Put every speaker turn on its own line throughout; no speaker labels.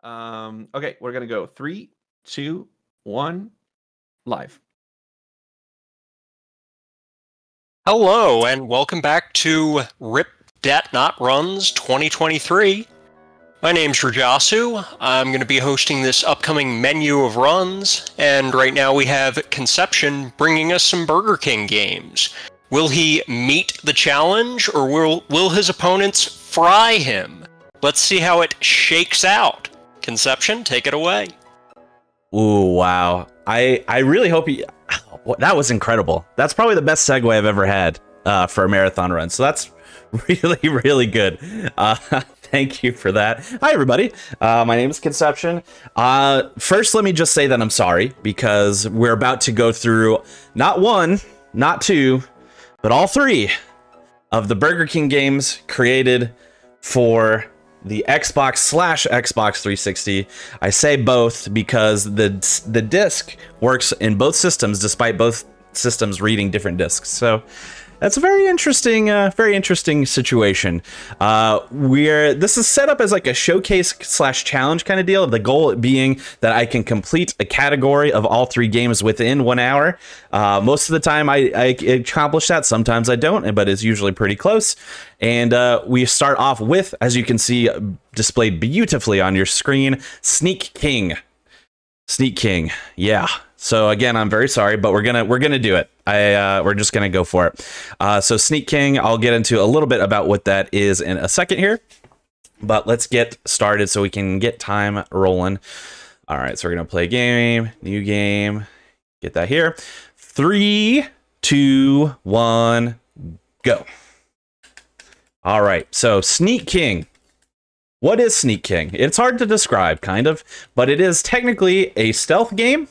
Okay, we're gonna go 3, 2, 1, live.
Hello, and welcome back to Rip Dat Not Runs 2023. My name's Rajasu. I'm going to be hosting this upcoming menu of runs, and right now we have Conception bringing us some Burger King games. Will he meet the challenge, or will his opponents fry him? Let's see how it shakes out. Conception, take it away.
Ooh, wow. I really hope he... That was incredible. That's probably the best segue I've ever had for a marathon run. So that's really, really good. Thank you for that. Hi, everybody. My name is Conception. First, let me just say that I'm sorry because we're about to go through not one, not two, but all three of the Burger King games created for the Xbox/Xbox 360. I say both because the disc works in both systems, despite both systems reading different discs. So that's a very interesting situation. This is set up as like a showcase/challenge kind of deal. The goal being that I can complete a category of all three games within 1 hour. Most of the time I accomplish that. Sometimes I don't, but it's usually pretty close. And we start off with, as you can see displayed beautifully on your screen, Sneak King. Sneak King, yeah. So again, I'm very sorry, but we're gonna do it. We're just gonna go for it. So Sneak King, I'll get into a little bit about what that is in a second here, but let's get started so we can get time rolling. All right, so we're gonna play game, new game, get that here. 3, 2, 1, go. All right, so Sneak King. What is Sneak King? It's hard to describe, kind of, but it is technically a stealth game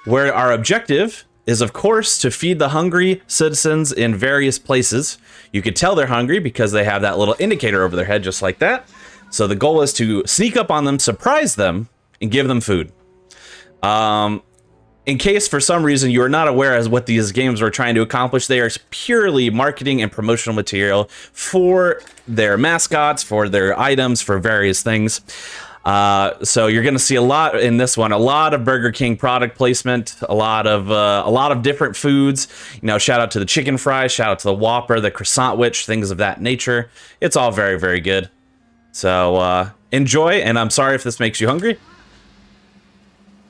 where our objective is, of course, to feed the hungry citizens in various places. You could tell they're hungry because they have that little indicator over their head, just like that. So the goal is to sneak up on them, surprise them, and give them food. In case for some reason you are not aware as what these games are trying to accomplish, they are purely marketing and promotional material for their mascots, for their items, for various things. So you're going to see a lot in this one, a lot of Burger King product placement, a lot of different foods. You know, shout out to the chicken fries, shout out to the Whopper, the croissant witch, things of that nature. It's all very, very good. So enjoy, and I'm sorry if this makes you hungry.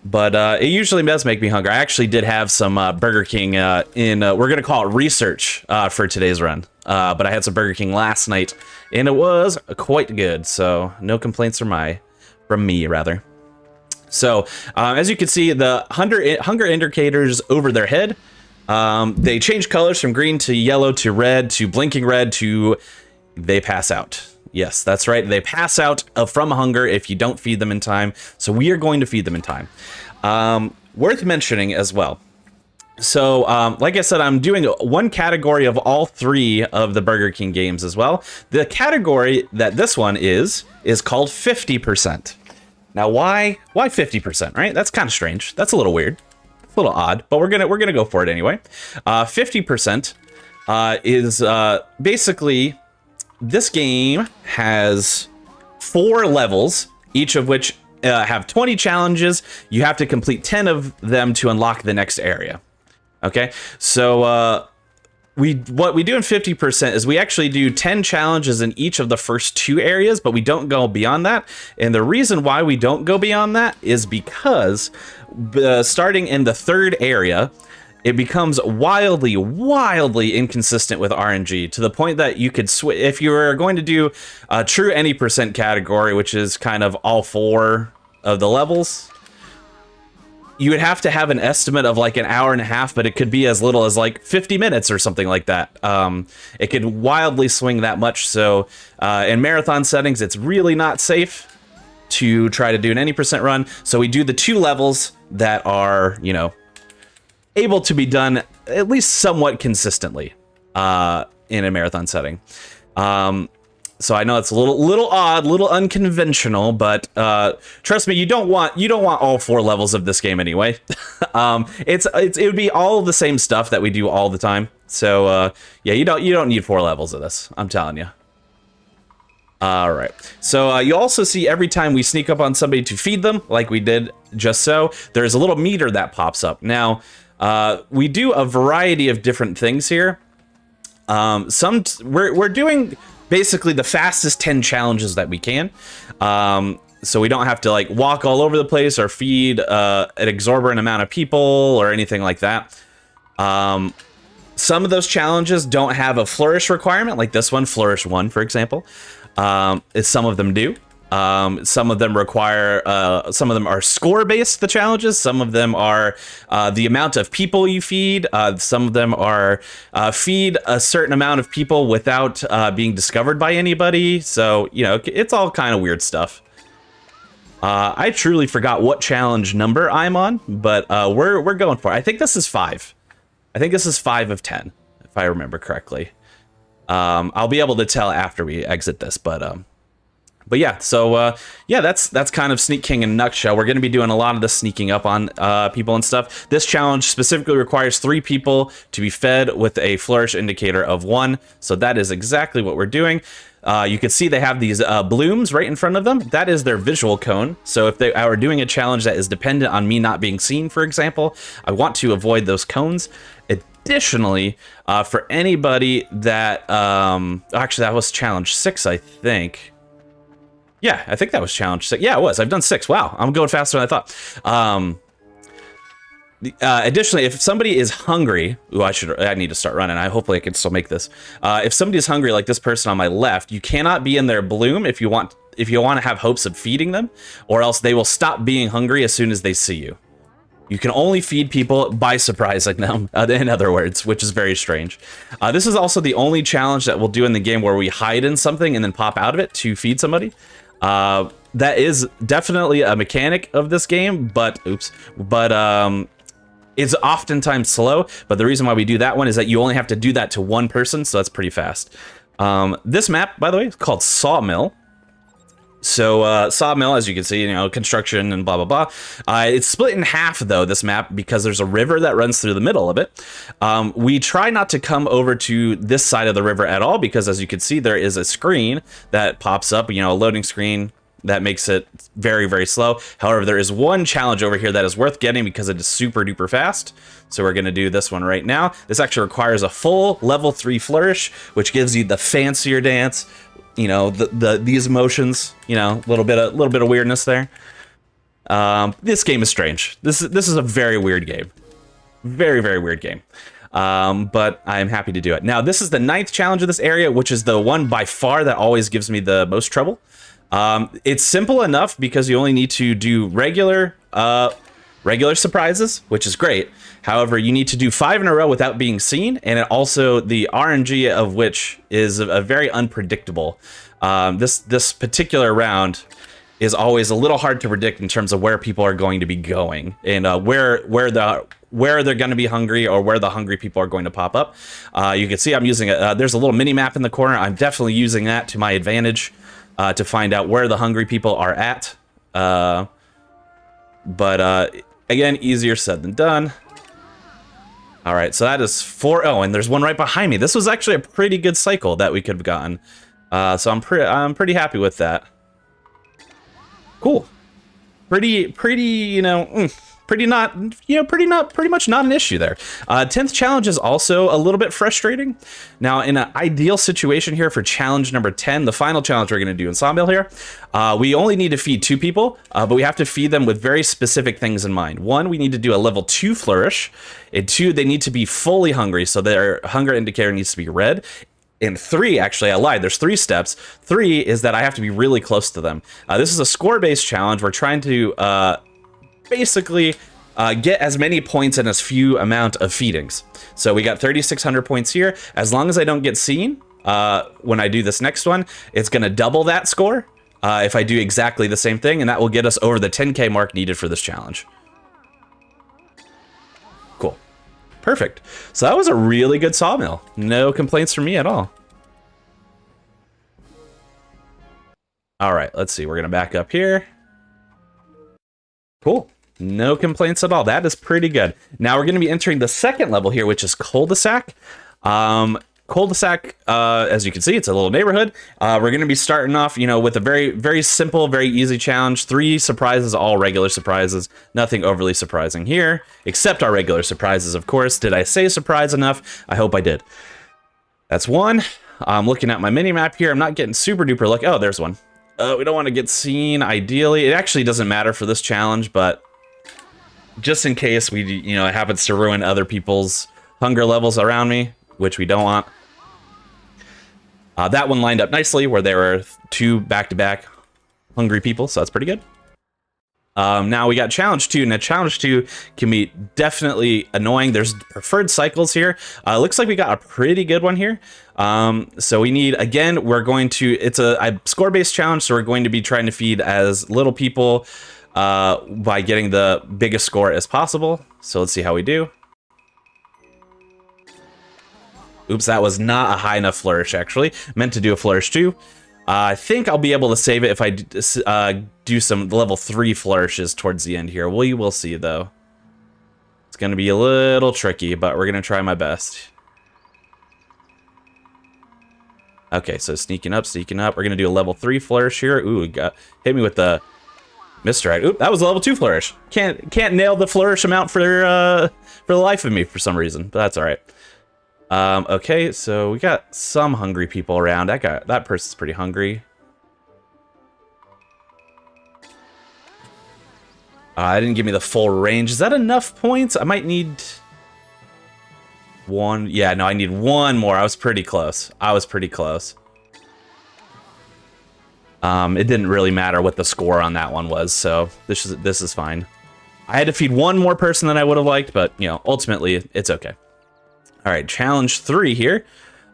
But it usually does make me hungry. I actually did have some Burger King we're going to call it research for today's run. But I had some Burger King last night, and it was quite good. So no complaints from me, rather. So as you can see, the hunger indicators over their head, they change colors from green to yellow to red to blinking red to they pass out. Yes, that's right. They pass out from hunger if you don't feed them in time. So we are going to feed them in time. Worth mentioning as well. So, like I said, I'm doing one category of all three of the Burger King games as well. The category that this one is called 50%. Now, why 50%, right? That's kind of strange. That's a little weird. It's a little odd, but we're gonna go for it anyway. 50% is basically, this game has 4 levels, each of which have 20 challenges. You have to complete 10 of them to unlock the next area. Okay, so what we do in 50% is we actually do 10 challenges in each of the first 2 areas, but we don't go beyond that. And the reason why we don't go beyond that is because starting in the 3rd area, it becomes wildly inconsistent with RNG, to the point that you could switch if you were going to do a true any percent category, which is kind of all 4 of the levels. You would have to have an estimate of like an hour and a half, but it could be as little as like 50 minutes or something like that. It could wildly swing that much. So in marathon settings, it's really not safe to try to do an any percent run. So we do the 2 levels that are, you know, able to be done at least somewhat consistently in a marathon setting. So I know it's a little odd, little unconventional, but trust me, you don't want all 4 levels of this game anyway. It would be all the same stuff that we do all the time. So yeah, you don't need 4 levels of this, I'm telling you. All right. So you also see every time we sneak up on somebody to feed them, like we did just so, there's a little meter that pops up. Now, we do a variety of different things here. We're doing basically the fastest 10 challenges that we can. So we don't have to like walk all over the place or feed an exorbitant amount of people or anything like that. Some of those challenges don't have a flourish requirement, like this one, Flourish 1, for example. Some of them do. Some of them require, some of them are score-based, the challenges. Some of them are the amount of people you feed. Some of them are feed a certain amount of people without being discovered by anybody. So, you know, it's all kind of weird stuff. I truly forgot what challenge number I'm on, but we're going for it. I think this is 5. I think this is 5 of 10, if I remember correctly. I'll be able to tell after we exit this, but yeah, so yeah, that's kind of Sneak King in a nutshell. We're going to be doing a lot of the sneaking up on people and stuff. This challenge specifically requires 3 people to be fed with a flourish indicator of 1, so that is exactly what we're doing. You can see they have these blooms right in front of them. That is their visual cone. So if they are doing a challenge that is dependent on me not being seen, for example, I want to avoid those cones. Additionally, for anybody that actually that was challenge 6, I think. Yeah, I think that was challenge 6. Yeah, it was. I've done 6. Wow, I'm going faster than I thought. Additionally, if somebody is hungry, I need to start running. Hopefully I can still make this. If somebody is hungry, like this person on my left, you cannot be in their bloom if you want to have hopes of feeding them, or else they will stop being hungry as soon as they see you. You can only feed people by surprising them, in other words, which is very strange. This is also the only challenge that we'll do in the game where we hide in something and then pop out of it to feed somebody. That is definitely a mechanic of this game, but it's oftentimes slow. But the reason why we do that one is that you only have to do that to one person, so that's pretty fast. This map, by the way, is called Sawmill. So Sawmill, as you can see, you know, construction and blah, blah, blah. It's split in half, though, this map, because there's a river that runs through the middle of it. We try not to come over to this side of the river at all, because as you can see, there is a screen that pops up, you know, a loading screen that makes it very, very slow. However, there is one challenge over here that is worth getting because it is super duper fast. So we're going to do this one right now. This actually requires a full level 3 flourish, which gives you the fancier dance. You know, these emotions, you know, a little bit of weirdness there. This game is strange. This is a very weird game. Very, very weird game. But I'm happy to do it. Now, this is the 9th challenge of this area, which is the one by far that always gives me the most trouble. It's simple enough because you only need to do regular surprises, which is great. However, you need to do 5 in a row without being seen, and it also the RNG of which is a very unpredictable. This particular round is always a little hard to predict in terms of where people are going to be going and where they're going to be hungry or where the hungry people are going to pop up. You can see I'm using there's a little mini map in the corner. I'm definitely using that to my advantage to find out where the hungry people are at. But again, easier said than done. All right, so that is 4. Oh, and there's one right behind me. This was actually a pretty good cycle that we could have gotten. So I'm pretty happy with that. Cool. Pretty, you know, pretty much not an issue there. 10th challenge is also a little bit frustrating. Now, in an ideal situation here for challenge number 10, the final challenge we're going to do in Sawmill here, we only need to feed 2 people, but we have to feed them with very specific things in mind. 1, we need to do a level 2 flourish, and 2, they need to be fully hungry, so their hunger indicator needs to be red. And 3, actually, I lied. There's 3 steps. 3 is that I have to be really close to them. This is a score-based challenge. We're trying to basically get as many points in as few amount of feedings. So we got 3,600 points here. As long as I don't get seen when I do this next one, it's going to double that score if I do exactly the same thing, and that will get us over the 10K mark needed for this challenge. Cool. Perfect. So that was a really good Sawmill. No complaints from me at all. All right, let's see. We're going to back up here. Cool. No complaints at all. That is pretty good. Now we're going to be entering the second level here, which is Cul-de-sac. cul-de-sac. As you can see, it's a little neighborhood. We're going to be starting off, you know, with a very, very simple, very easy challenge. 3 surprises, all regular surprises. Nothing overly surprising here, except our regular surprises, of course. Did I say surprise enough? I hope I did. That's 1. I'm looking at my mini-map here. I'm not getting super duper lucky. Oh, there's 1. We don't want to get seen, ideally. It actually doesn't matter for this challenge, but just in case we, you know, it happens to ruin other people's hunger levels around me, which we don't want. That one lined up nicely where there were 2 back-to-back hungry people, so that's pretty good. Now we got challenge 2. Now challenge 2 can be definitely annoying. There's preferred cycles here. Looks like we got a pretty good one here. So we need, again, we're going to, it's a score-based challenge, so we're going to be trying to feed as little people by getting the biggest score as possible. So let's see how we do. Oops, that was not a high enough flourish, actually. Meant to do a flourish too. I think I'll be able to save it if I do some level 3 flourishes towards the end here. We will see, though. It's going to be a little tricky, but we're going to try my best. Okay, so sneaking up, sneaking up. We're going to do a level 3 flourish here. Ooh, hit me with the misdirect. Oop, that was a level 2 flourish. Can't nail the flourish amount for the life of me for some reason, but that's all right. Okay, so we got some hungry people around. That person's pretty hungry. I didn't give me the full range. Is that enough points? I might need 1. Yeah, no, I need 1 more. I was pretty close. It didn't really matter what the score on that one was, so this is fine. I had to feed 1 more person than I would have liked, but, you know, ultimately, it's okay. All right, challenge 3 here.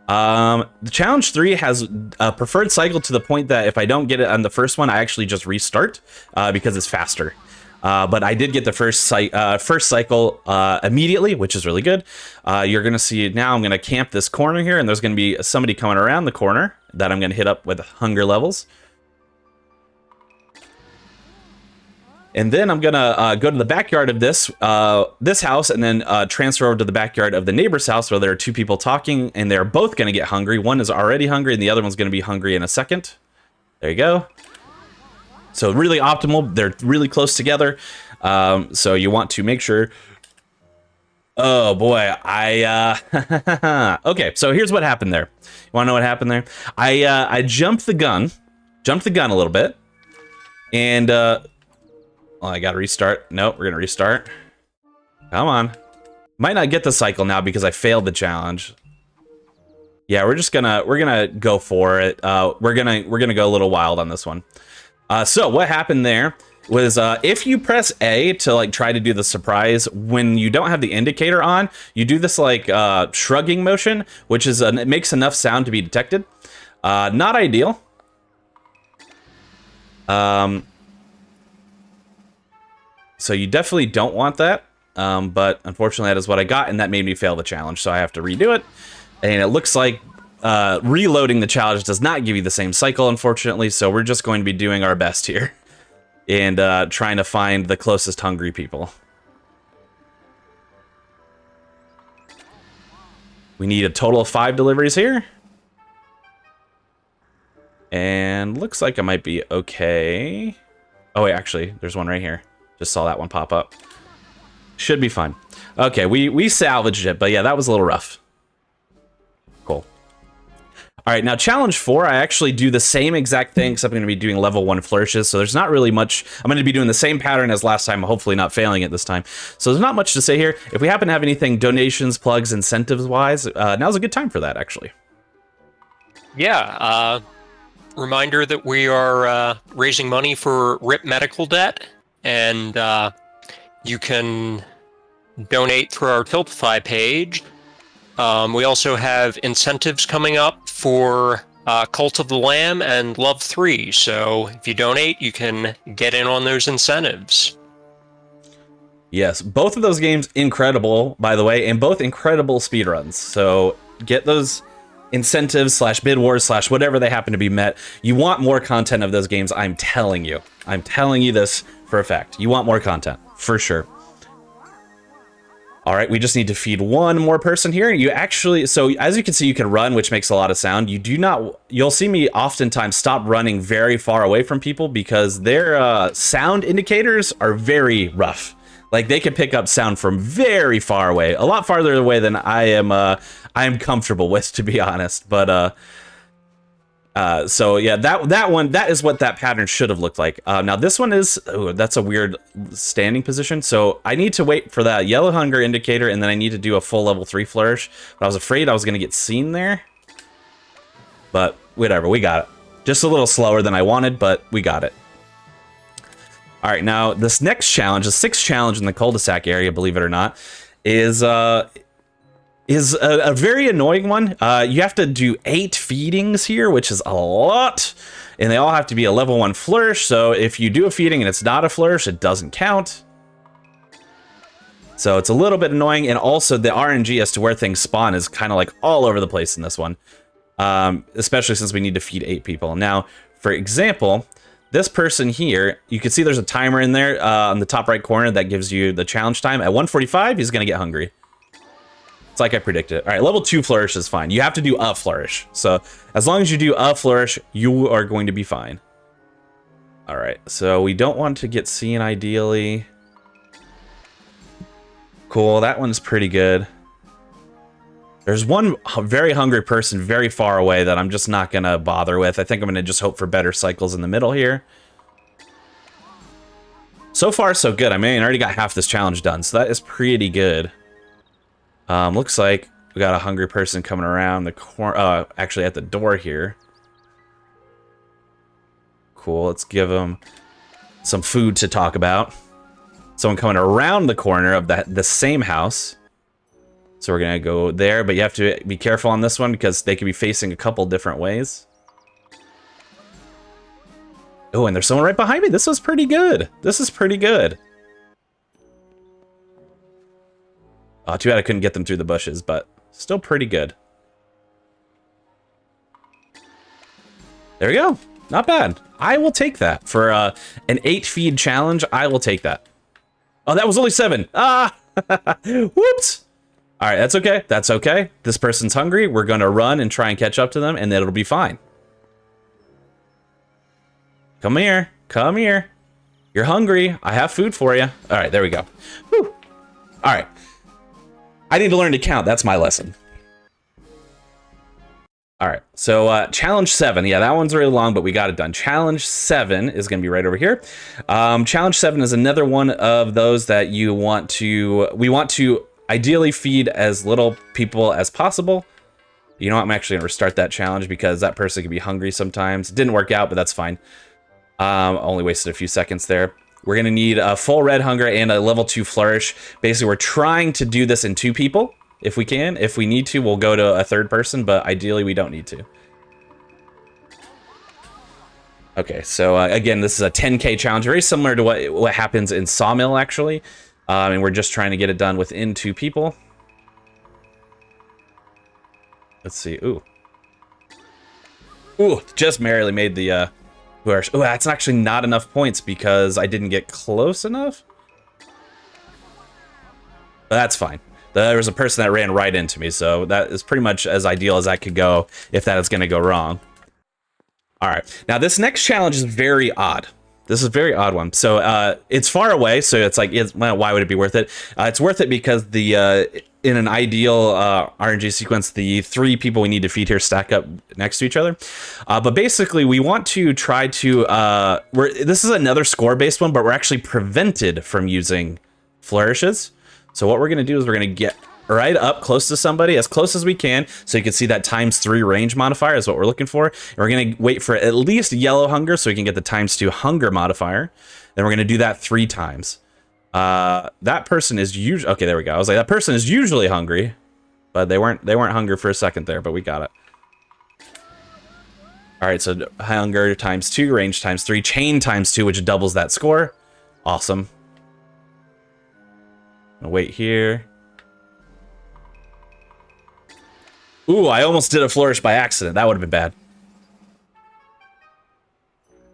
The challenge 3 has a preferred cycle to the point that if I don't get it on the first one, I actually just restart because it's faster. But I did get the first cycle immediately, which is really good. You're going to see now I'm going to camp this corner here, and there's going to be somebody coming around the corner that I'm going to hit up with hunger levels. And then I'm gonna go to the backyard of this house, and then transfer over to the backyard of the neighbor's house where there are 2 people talking, and they're both gonna get hungry. One is already hungry, and the other one's gonna be hungry in a second. There you go. So really optimal. They're really close together. So you want to make sure. Oh boy, okay. So here's what happened there. You want to know what happened there? I jumped the gun a little bit, and well, I gotta restart. Nope, we're gonna restart. Come on. Might not get the cycle now because I failed the challenge. Yeah, we're gonna go for it. We're gonna go a little wild on this one. So what happened there was if you press A to like try to do the surprise when you don't have the indicator on, you do this like shrugging motion, which is it makes enough sound to be detected. Not ideal. So you definitely don't want that, but unfortunately that is what I got, and that made me fail the challenge, so I have to redo it. And it looks like reloading the challenge does not give you the same cycle, unfortunately, so we're just going to be doing our best here and trying to find the closest hungry people. We need a total of 5 deliveries here. And looks like I might be okay. Oh wait, actually, there's one right here. Just saw that one pop up. Should be fine. Okay, we salvaged it, but yeah, that was a little rough. Cool. All right, now challenge 4, I actually do the same exact thing, except I'm going to be doing level 1 flourishes, so there's not really much. I'm going to be doing the same pattern as last time, hopefully not failing it this time. So there's not much to say here. If we happen to have anything donations, plugs, incentives-wise, now's a good time for that, actually.
Yeah, reminder that we are raising money for RIP medical debt, and you can donate through our Tiltify page. We also have incentives coming up for Cult of the Lamb and Love 3, so if you donate, you can get in on those incentives.
Yes, both of those games incredible, by the way, and both incredible speedruns. So get those incentives slash bid wars slash whatever they happen to be met. You want more content of those games, I'm telling you. I'm telling you this for a fact. You want more content, for sure. All right, we just need to feed one more person here. You actually, so as you can see, you can run, which makes a lot of sound. You do not, you'll see me oftentimes stop running very far away from people because their sound indicators are very rough. Like they can pick up sound from very far away, a lot farther away than I am comfortable with, to be honest. But so yeah, that is what that pattern should have looked like. Now this one is, oh, that's a weird standing position. So I need to wait for that yellow hunger indicator, and then I need to do a full level 3 flourish. But I was afraid I was gonna get seen there. But whatever, we got it. Just a little slower than I wanted, but we got it. All right, now this next challenge, the 6th challenge in the cul-de-sac area, believe it or not, is a very annoying one. You have to do 8 feedings here, which is a lot, and they all have to be a level 1 flourish. So if you do a feeding and it's not a flourish, it doesn't count. So it's a little bit annoying, and also the RNG as to where things spawn is kind of like all over the place in this one, especially since we need to feed 8 people. Now, for example, this person here, you can see there's a timer in there on the top right corner that gives you the challenge time. At 1:45, he's going to get hungry. It's like I predicted. All right, level 2 flourish is fine. You have to do a flourish. So as long as you do a flourish, you are going to be fine. All right, so we don't want to get seen ideally. Cool, that one's pretty good. There's one very hungry person very far away that I'm just not going to bother with. I think I'm going to just hope for better cycles in the middle here. So far, so good. I mean, I already got half this challenge done, so that is pretty good. Looks like we got a hungry person coming around the corner, actually at the door here. Cool, let's give them some food to talk about. Someone coming around the corner of the same house. So we're gonna go there, but you have to be careful on this one because they could be facing a couple different ways. Oh, and there's someone right behind me. This was pretty good. This is pretty good. Oh, too bad I couldn't get them through the bushes, but still pretty good. There we go. Not bad. I will take that. For an 8 feed challenge, I will take that. Oh, that was only 7. Ah! Whoops! Alright, that's okay. That's okay. This person's hungry. We're going to run and try and catch up to them, and it'll be fine. Come here. Come here. You're hungry. I have food for you. Alright, there we go. Whew. Alright. I need to learn to count. That's my lesson. Alright, so challenge 7. Yeah, that one's really long, but we got it done. Challenge 7 is going to be right over here. Challenge 7 is another one of those that we want to ideally feed as little people as possible. You know what? I'm actually going to restart that challenge because that person can be hungry sometimes. It didn't work out, but that's fine. Only wasted a few seconds there. We're going to need a full red hunger and a level 2 flourish. Basically, we're trying to do this in 2 people if we can. If we need to, we'll go to a 3rd person, but ideally we don't need to. Okay, so again, this is a 10K challenge, very similar to what happens in Sawmill, actually. And we're just trying to get it done within 2 people. Let's see. Ooh. Ooh, just barely made the... Oh, that's actually not enough points because I didn't get close enough. But that's fine. There was a person that ran right into me, so that is pretty much as ideal as I could go if that is going to go wrong. All right. Now, this next challenge is very odd. This is a very odd one. So it's far away, so it's like, well, why would it be worth it? It's worth it because in an ideal RNG sequence, the 3 people we need to feed here stack up next to each other. But basically, we want to try to... this is another score-based one, but we're actually prevented from using flourishes. So what we're going to do is we're going to get right up close to somebody, as close as we can, so you can see that ×3 range modifier is what we're looking for. And we're going to wait for at least yellow hunger so we can get the ×2 hunger modifier. Then we're going to do that 3 times. That person is usually... Okay, there we go. I was like, that person is usually hungry, but they weren't hungry for a second there, but we got it. All right, so hunger ×2, range ×3, chain ×2, which doubles that score. Awesome. I'll wait here. Ooh, I almost did a flourish by accident. That would have been bad.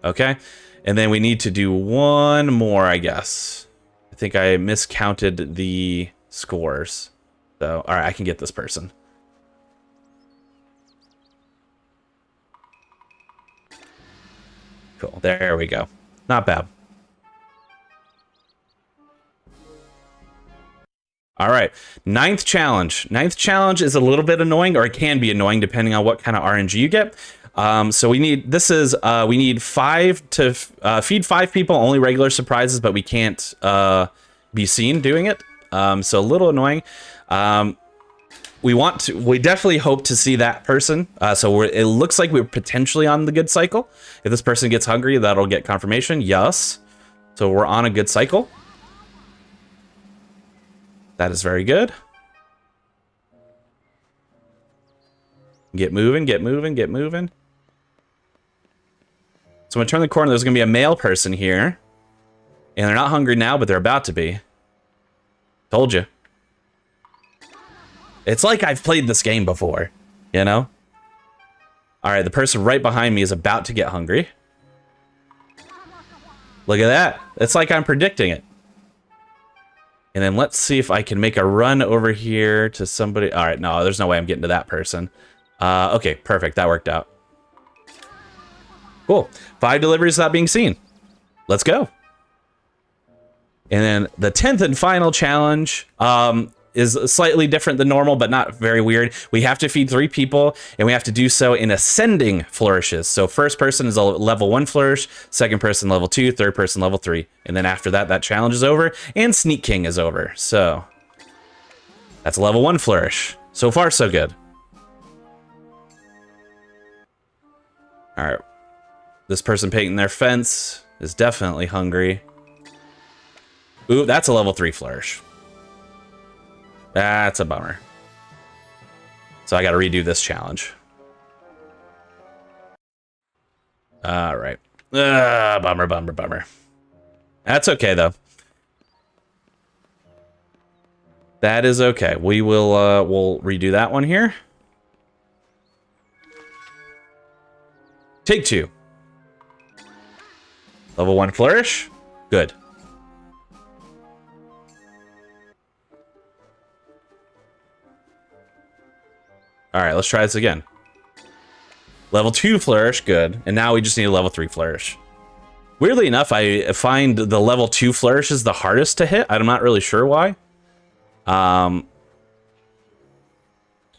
Okay, and then we need to do one more, I guess. I think I miscounted the scores. So, all right, I can get this person. Cool. There we go. Not bad. All right. Ninth challenge. Ninth challenge is a little bit annoying, or it can be annoying depending on what kind of RNG you get. So we need, we need 5 to feed 5 people, only regular surprises, but we can't be seen doing it. So a little annoying. We definitely hope to see that person. It looks like we're potentially on the good cycle. If this person gets hungry, that'll get confirmation. Yes. So we're on a good cycle. That is very good. Get moving, get moving, get moving. So I'm gonna turn the corner. There's gonna be a male person here. And they're not hungry now, but they're about to be. Told you. It's like I've played this game before, you know? All right, the person right behind me is about to get hungry. Look at that. It's like I'm predicting it. And then let's see if I can make a run over here to somebody. All right, no, there's no way I'm getting to that person. Okay, perfect. That worked out. Cool. 5 deliveries without being seen. Let's go. And then the 10th and final challenge is slightly different than normal, but not very weird. We have to feed 3 people, and we have to do so in ascending flourishes. So first person is a level 1 flourish, second person level 2, third person level 3. And then after that, that challenge is over, and Sneak King is over. So that's a level 1 flourish. So far, so good. All right. This person painting their fence is definitely hungry. Ooh, that's a level 3 flourish. That's a bummer. So I got to redo this challenge. All right. Bummer, bummer, bummer. That's okay, though. That is okay. We will we'll redo that one here. Take 2. Level 1 flourish. Good. All right, let's try this again. Level 2 flourish, good. And now we just need a level 3 flourish. Weirdly enough, I find the level 2 flourish is the hardest to hit. I'm not really sure why. But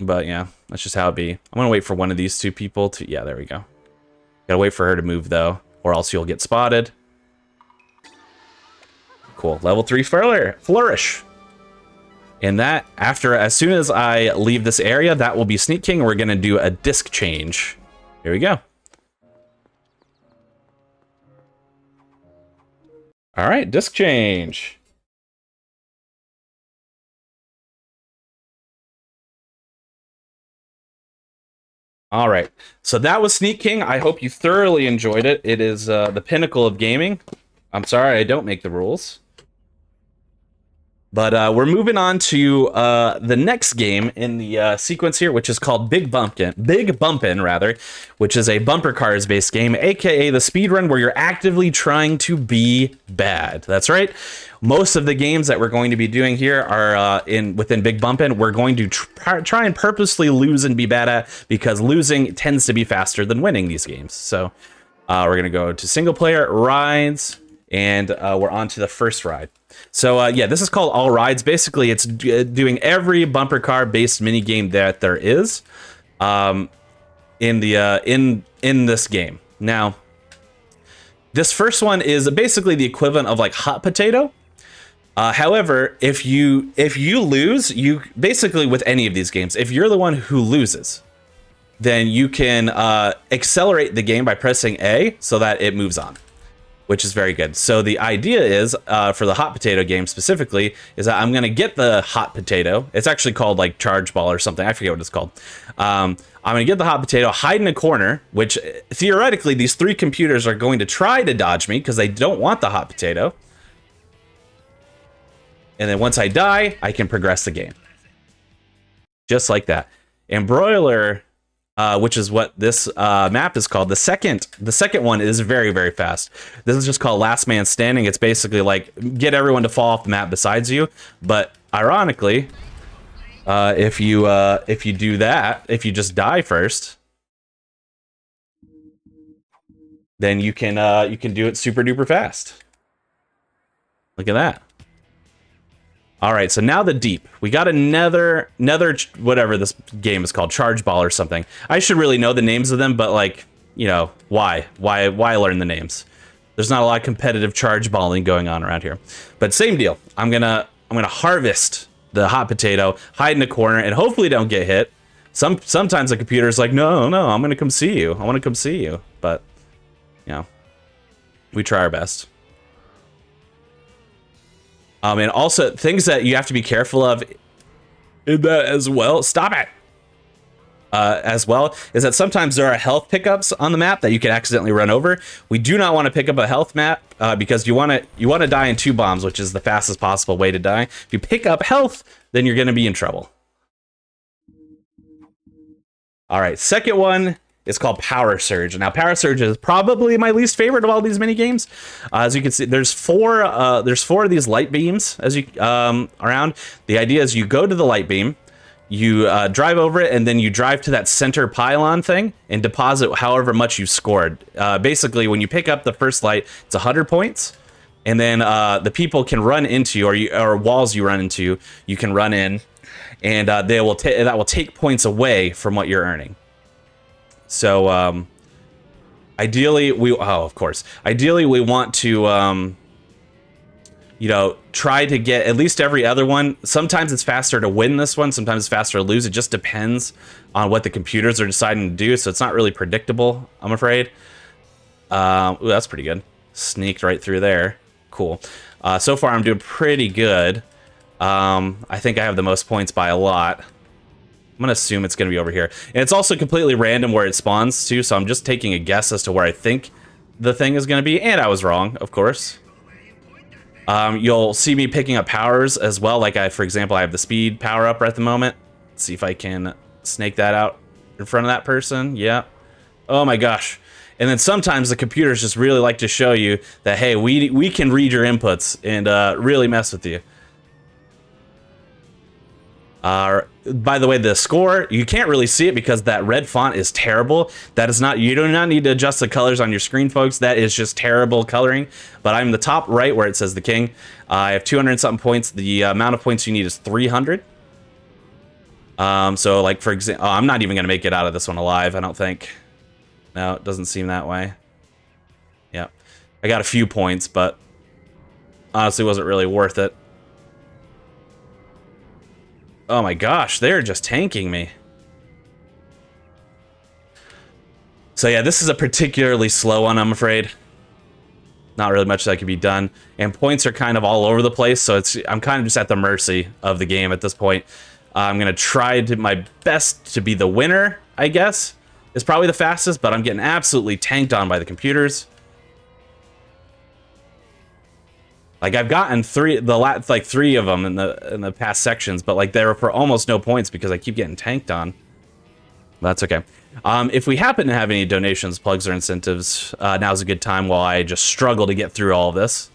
yeah, that's just how it be. I'm gonna wait for one of these 2 people to, yeah, there we go. Gotta wait for her to move though, or else you'll get spotted. Cool, level 3 flourish. And that, as soon as I leave this area, that will be Sneak King. We're going to do a disc change. Here we go. All right, disc change. All right, so that was Sneak King. I hope you thoroughly enjoyed it. It is the pinnacle of gaming. I'm sorry I don't make the rules. But we're moving on to the next game in the sequence here, which is called Big Bumpin', rather, which is a bumper cars based game, aka the speedrun where you're actively trying to be bad. That's right. Most of the games that we're going to be doing here are within Big Bumpin'. We're going to try and purposely lose and be bad at, because losing tends to be faster than winning these games. So we're going to go to single player rides, and we're on to the first ride. So yeah, this is called All Rides. Basically, it's doing every bumper car based mini game that there is in this game. Now, this first one is basically the equivalent of like Hot Potato. However, if you lose, you basically, with any of these games, if you're the one who loses, then you can accelerate the game by pressing A so that it moves on, which is very good. So the idea is, for the Hot Potato game specifically, is that I'm going to get the Hot Potato. It's actually called like Charge Ball or something. I forget what it's called. I'm going to get the Hot Potato, hide in a corner, which theoretically these 3 computers are going to try to dodge me because they don't want the Hot Potato. And then once I die, I can progress the game. Just like that. And Broiler, which is what this map is called. The second one is very, very fast. This is just called Last Man Standing. It's basically like get everyone to fall off the map besides you, but ironically, if you do that, if you just die first, then you can do it super duper fast. Look at that. All right, so now the deep. We got another whatever this game is called, charge ball or something. I should really know the names of them, but like, you know, why learn the names? There's not a lot of competitive charge balling going on around here. But same deal. I'm gonna harvest the hot potato, hide in a corner, and hopefully don't get hit. Sometimes the computer's like, no, I'm gonna come see you. I want to come see you. But you know, we try our best. And also things that you have to be careful of in that as well. Stop it. As well is that sometimes there are health pickups on the map that you can accidentally run over. We do not want to pick up a health map because you want to die in 2 bombs, which is the fastest possible way to die. If you pick up health, then you're going to be in trouble. All right, second one is called Power Surge. Now, Power Surge is probably my least favorite of all these mini games. As you can see, there's four of these light beams as you around. The idea is you go to the light beam, you drive over it, and then you drive to that center pylon thing and deposit however much you scored. Basically, when you pick up the first light, it's 100 points, and then the people can run into you, or walls you run into, you can run in, and that will take points away from what you're earning. So ideally we want to you know, try to get at least every other one. Sometimes it's faster to win this one, sometimes it's faster to lose. It just depends on what the computers are deciding to do, so it's not really predictable, I'm afraid. Ooh, that's pretty good. Sneaked right through there. Cool. So far I'm doing pretty good. I think I have the most points by a lot. I'm gonna assume it's gonna be over here. And it's also completely random where it spawns too, so I'm just taking a guess as to where I think the thing is gonna be, and I was wrong, of course. You'll see me picking up powers as well, like for example, I have the speed power up at the moment. Let's see if I can snake that out in front of that person. Yeah. Oh my gosh. And then sometimes the computers just really like to show you that, hey, we can read your inputs and really mess with you. By the way, the score, you can't really see it because that red font is terrible. That is not, you do not need to adjust the colors on your screen, folks. That is just terrible coloring. But I'm the top right where it says the king. I have 200 and something points. The amount of points you need is 300. So like, for example, I'm not even going to make it out of this one alive, I don't think. No, it doesn't seem that way. Yeah. I got a few points, but honestly wasn't really worth it. Oh my gosh, they're just tanking me. So yeah, this is a particularly slow one, I'm afraid. Not really much that could be done. And points are kind of all over the place, so I'm kind of just at the mercy of the game at this point. I'm going to try my best to be the winner, I guess. It's probably the fastest, but I'm getting absolutely tanked on by the computers. Like I've gotten three of them in the past sections, but like they were for almost no points because I keep getting tanked on. That's okay. If we happen to have any donations, plugs, or incentives, now's a good time while I just struggle to get through all of this.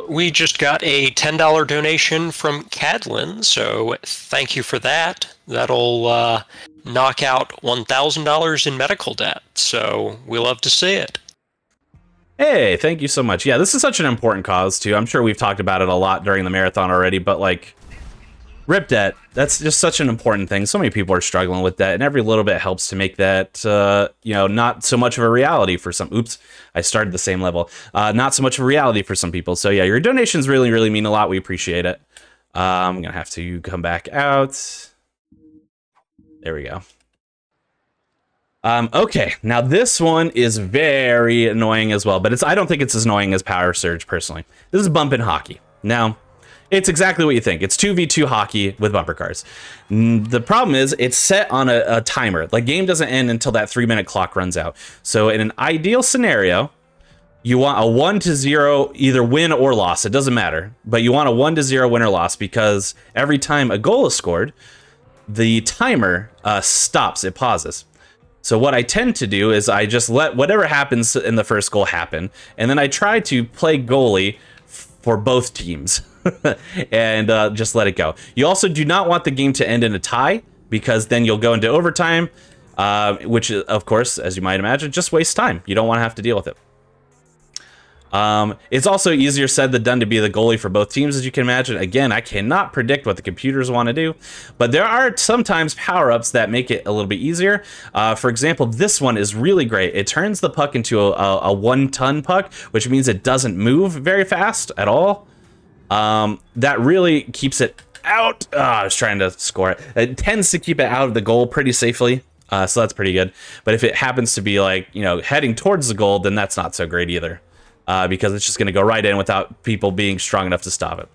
We just got a $10 donation from Cadlin, so thank you for that. That'll knock out $1,000 in medical debt, so we love to see it.
Hey, thank you so much. Yeah, this is such an important cause, too. I'm sure we've talked about it a lot during the marathon already, but, like, RIP debt, that's just such an important thing. So many people are struggling with that, and every little bit helps to make that, you know, not so much of a reality for some... Oops, I started the same level. Not so much of a reality for some people. So, yeah, your donations really, really mean a lot. We appreciate it. I'm going to have to come back out. There we go. Okay, now this one is very annoying as well, but I don't think it's as annoying as Power Surge, personally. This is Bumpin' Hockey. Now, it's exactly what you think. It's 2v2 hockey with bumper cars. The problem is, it's set on a timer. The game doesn't end until that 3-minute clock runs out. So in an ideal scenario, you want a 1-0 either win or loss. It doesn't matter. But you want a 1-0 win or loss because every time a goal is scored, the timer stops, it pauses. So what I tend to do is I just let whatever happens in the first goal happen, and then I try to play goalie for both teams. and just let it go. You also do not want the game to end in a tie, because then you'll go into overtime, which, of course, as you might imagine, just wastes time. You don't want to have to deal with it. It's also easier said than done to be the goalie for both teams, as you can imagine. Again, I cannot predict what the computers want to do, but there are sometimes power-ups that make it a little bit easier. For example, this one is really great. It turns the puck into a 1-ton puck, which means it doesn't move very fast at all. That really keeps it out. I was trying to score it. It tends to keep it out of the goal pretty safely. So that's pretty good. But if it happens to be like, you know, heading towards the goal, then that's not so great either. Because it's just going to go right in without people being strong enough to stop it.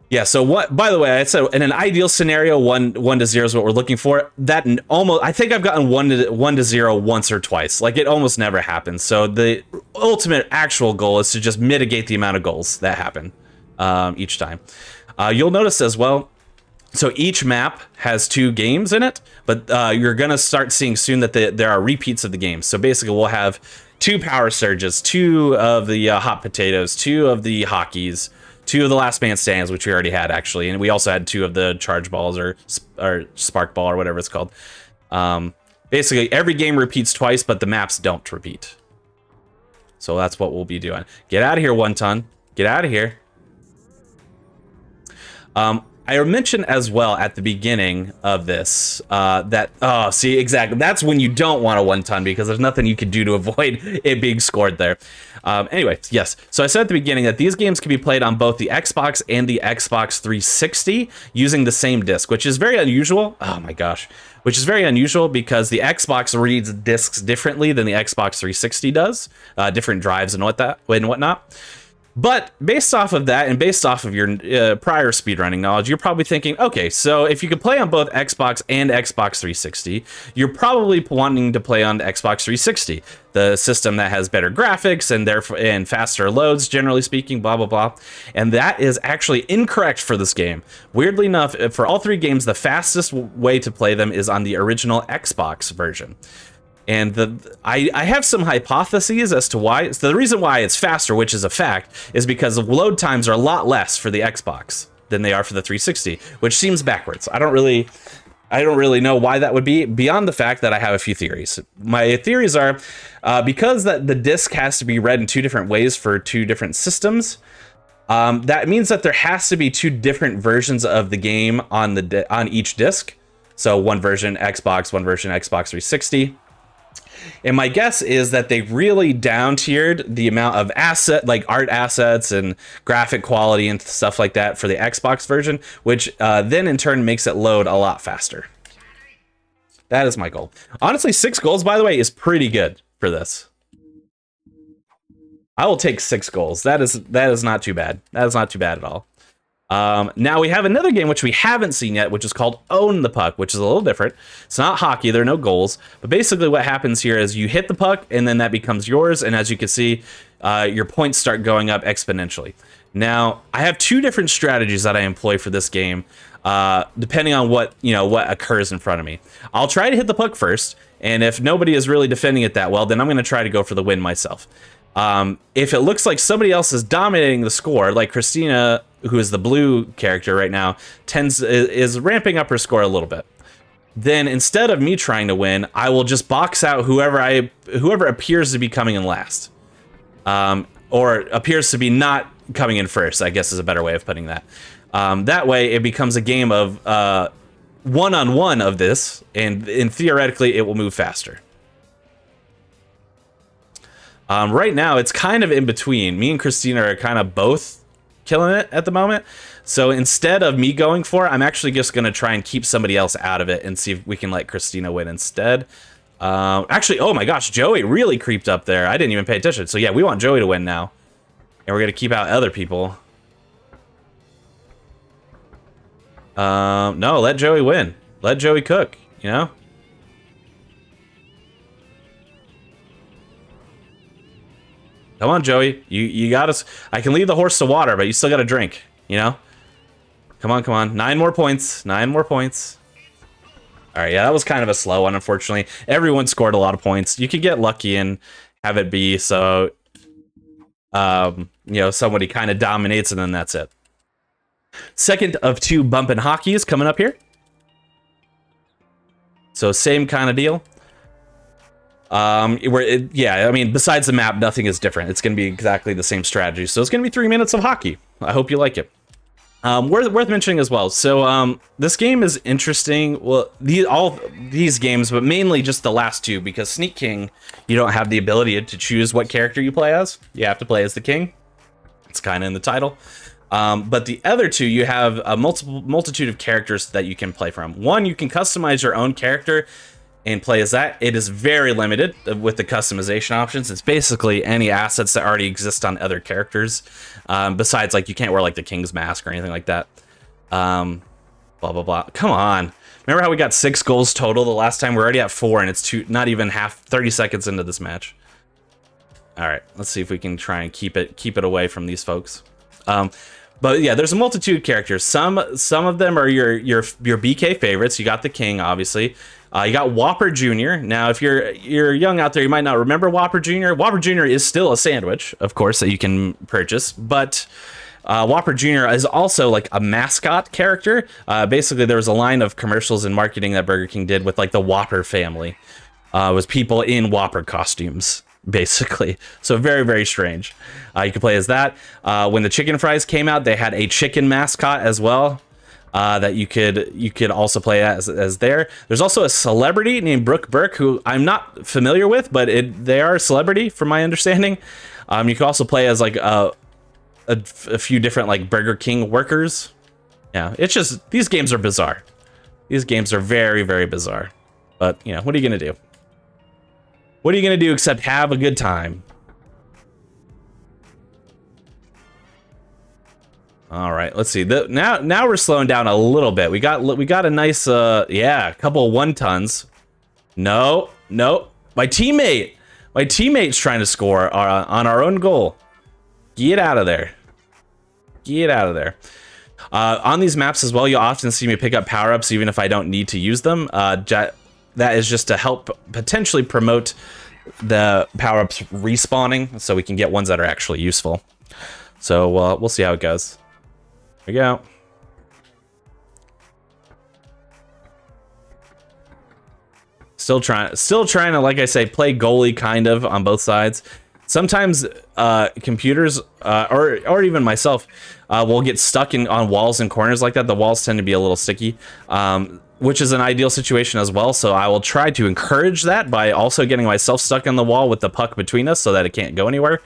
Yeah, so what, by the way, I said in an ideal scenario, 1-0 is what we're looking for. That almost, I think I've gotten 1-0 once or twice. Like, it almost never happens. So the ultimate actual goal is to just mitigate the amount of goals that happen each time. You'll notice as well, so each map has 2 games in it, but you're going to start seeing soon that there are repeats of the games. So basically, we'll have 2 power surges, 2 of the hot potatoes, 2 of the hockeys, 2 of the last man stands, which we already had actually, and we also had 2 of the charge balls or spark ball or whatever it's called. Basically, every game repeats twice, but the maps don't repeat. So that's what we'll be doing. Get out of here, 1-ton. Get out of here. I mentioned as well at the beginning of this that, oh, see, exactly. That's when you don't want a 1-ton, because there's nothing you can do to avoid it being scored there. Anyway, yes. So I said at the beginning that these games can be played on both the Xbox and the Xbox 360 using the same disc, which is very unusual. Oh my gosh. Which is very unusual because the Xbox reads discs differently than the Xbox 360 does. Different drives and whatnot. But based off of that, and based off of your prior speedrunning knowledge, you're probably thinking, okay, so if you could play on both Xbox and Xbox 360, you're probably wanting to play on Xbox 360, the system that has better graphics and therefore and faster loads, generally speaking, blah, blah, blah. And that is actually incorrect for this game. Weirdly enough, for all 3 games, the fastest way to play them is on the original Xbox version. And I have some hypotheses as to why. So the reason why it's faster, which is a fact, is because the load times are a lot less for the Xbox than they are for the 360, which seems backwards. I don't really know why that would be, beyond the fact that I have a few theories. My theories are because the disc has to be read in 2 different ways for 2 different systems. That means that there has to be 2 different versions of the game on each disc. So one version Xbox, one version Xbox 360. And my guess is that they really down-tiered the amount of art assets and graphic quality and stuff like that for the Xbox version, which then in turn makes it load a lot faster. That is my goal. Honestly, 6 goals, by the way, is pretty good for this. I will take 6 goals. That is not too bad. That is not too bad at all. Now we have another game which we haven't seen yet, which is called Own the Puck, which is a little different. It's not hockey, there are no goals, but basically what happens here is you hit the puck and then that becomes yours, and as you can see, your points start going up exponentially. Now, I have 2 different strategies that I employ for this game, depending on what occurs in front of me. I'll try to hit the puck first, and if nobody is really defending it that well, then I'm going to try to go for the win myself. If it looks like somebody else is dominating the score, like Christina, who is the blue character right now, is ramping up her score a little bit, then instead of me trying to win, I will just box out whoever appears to be coming in last, or appears to be not coming in first, I guess is a better way of putting that. That way, it becomes a game of one-on-one of this, and theoretically, it will move faster. Right now, it's kind of in between. Me and Christina are kind of both killing it at the moment. So instead of me going for it, I'm actually just going to try and keep somebody else out of it and see if we can let Christina win instead. Actually, oh my gosh, Joey really creeped up there. I didn't even pay attention. So yeah, we want Joey to win now. And we're going to keep out other people. No, let Joey win. Let Joey cook, you know? Come on, Joey. You got us. I can lead the horse to water, but you still got to drink, you know? Come on, come on. 9 more points. 9 more points. All right, yeah, that was kind of a slow one, unfortunately. Everyone scored a lot of points. You could get lucky and have it be, so... You know, somebody kind of dominates and then that's it. Second of 2 bumpin' hockeys coming up here. So same kind of deal. Yeah, I mean, besides the map, nothing is different. It's going to be exactly the same strategy. So it's going to be 3 minutes of hockey. I hope you like it. Worth mentioning as well. So this game is interesting. Well, all these games, but mainly just the last 2, because Sneak King, you don't have the ability to choose what character you play as. You have to play as the king. It's kind of in the title. But the other 2, you have a multitude of characters that you can play from. One, you can customize your own character and play as that. It is very limited with the customization options. It's basically any assets that already exist on other characters. Besides, like, you can't wear like the king's mask or anything like that. Blah, blah, blah. Come on. Remember how we got 6 goals total the last time? We're already at 4 and it's not even 30 seconds into this match. All right, let's see if we can try and keep it away from these folks. But yeah, there's a multitude of characters. Some of them are your BK favorites. You got the king, obviously. You got Whopper Jr. Now, if you're young out there, you might not remember Whopper Jr. Whopper Jr. is still a sandwich, of course, that you can purchase, but Whopper Jr. is also like a mascot character. Basically, there was a line of commercials and marketing that Burger King did with like the Whopper family. It was people in Whopper costumes, basically. So very, very strange. You could play as that. When the chicken fries came out, they had a chicken mascot as well. That you could also play as there. There's also a celebrity named Brooke Burke, who I'm not familiar with, but they are a celebrity from my understanding. You can also play as like a few different like Burger King workers. Yeah, it's just, these games are bizarre. These games are very, very bizarre. But, you know, what are you gonna do? What are you gonna do except have a good time? All right, let's see. Now we're slowing down a little bit. We got a nice yeah, a couple of 1-tons. No, my teammate's trying to score on our own goal. Get out of there. Get out of there. On these maps as well, you'll often see me pick up power-ups even if I don't need to use them. That is just to help potentially promote the power-ups respawning so we can get ones that are actually useful. So we'll see how it goes. Here we go. Still trying to, like I say, play goalie kind of on both sides. Sometimes computers or even myself will get stuck on walls and corners like that. The walls tend to be a little sticky, which is an ideal situation as well. So I will try to encourage that by also getting myself stuck on the wall with the puck between us so that it can't go anywhere.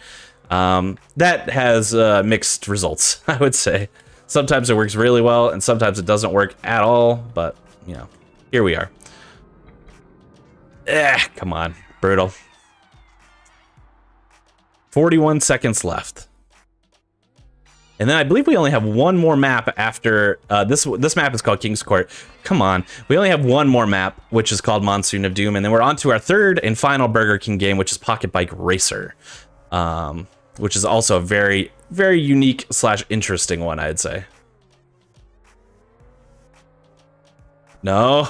That has mixed results, I would say. Sometimes it works really well, and sometimes it doesn't work at all, but, you know, here we are. Come on, brutal. 41 seconds left. And then I believe we only have one more map after, this map is called King's Court. Come on, we only have one more map, which is called Monsoon of Doom, and then we're on to our third and final Burger King game, which is Pocket Bike Racer. Which is also a very, very unique / interesting one, I'd say. No.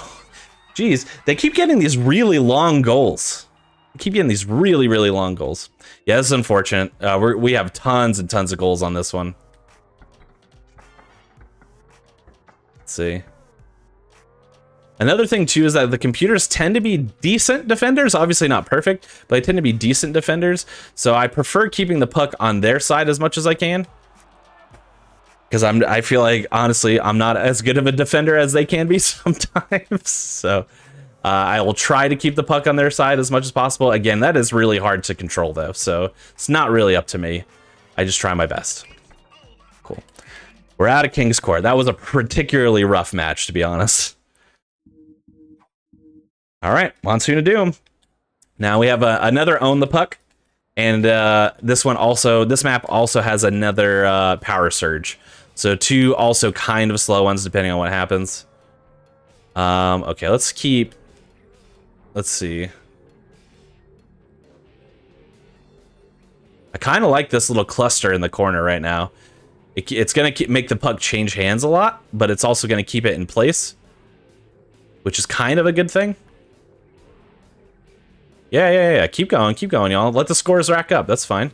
Jeez, they keep getting these really long goals. They keep getting these really, really long goals. Yeah, this is unfortunate. We have tons and tons of goals on this one. Let's see. Another thing, too, is that the computers tend to be decent defenders. Obviously not perfect, but they tend to be decent defenders. So I prefer keeping the puck on their side as much as I can. Because I feel like, honestly, I'm not as good of a defender as they can be sometimes. So I will try to keep the puck on their side as much as possible. Again, that is really hard to control, though. So it's not really up to me. I just try my best. Cool. We're out of King's Court. That was a particularly rough match, to be honest. All right, Monsoon of Doom. Now we have another Own the Puck, and this map also has another Power Surge. So 2 also kind of slow ones depending on what happens. Okay, let's see. I kind of like this little cluster in the corner right now. It's going to make the puck change hands a lot, but it's also going to keep it in place, which is kind of a good thing. Yeah. Keep going, y'all. Let the scores rack up. That's fine.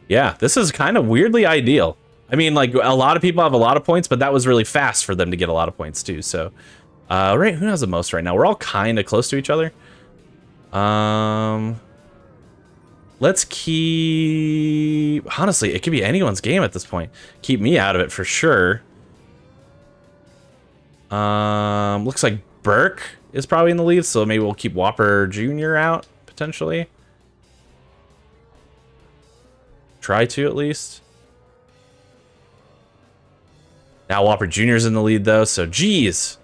Yeah, this is kind of weirdly ideal. I mean, like, a lot of people have a lot of points, but that was really fast for them to get a lot of points, too. So, right, who has the most right now? We're all kind of close to each other. Let's keep... Honestly, it could be anyone's game at this point. Keep me out of it for sure. Looks like Burke is probably in the lead, so maybe we'll keep Whopper Jr. out, potentially. Try to, at least. Now Whopper Jr. is in the lead, though, so geez.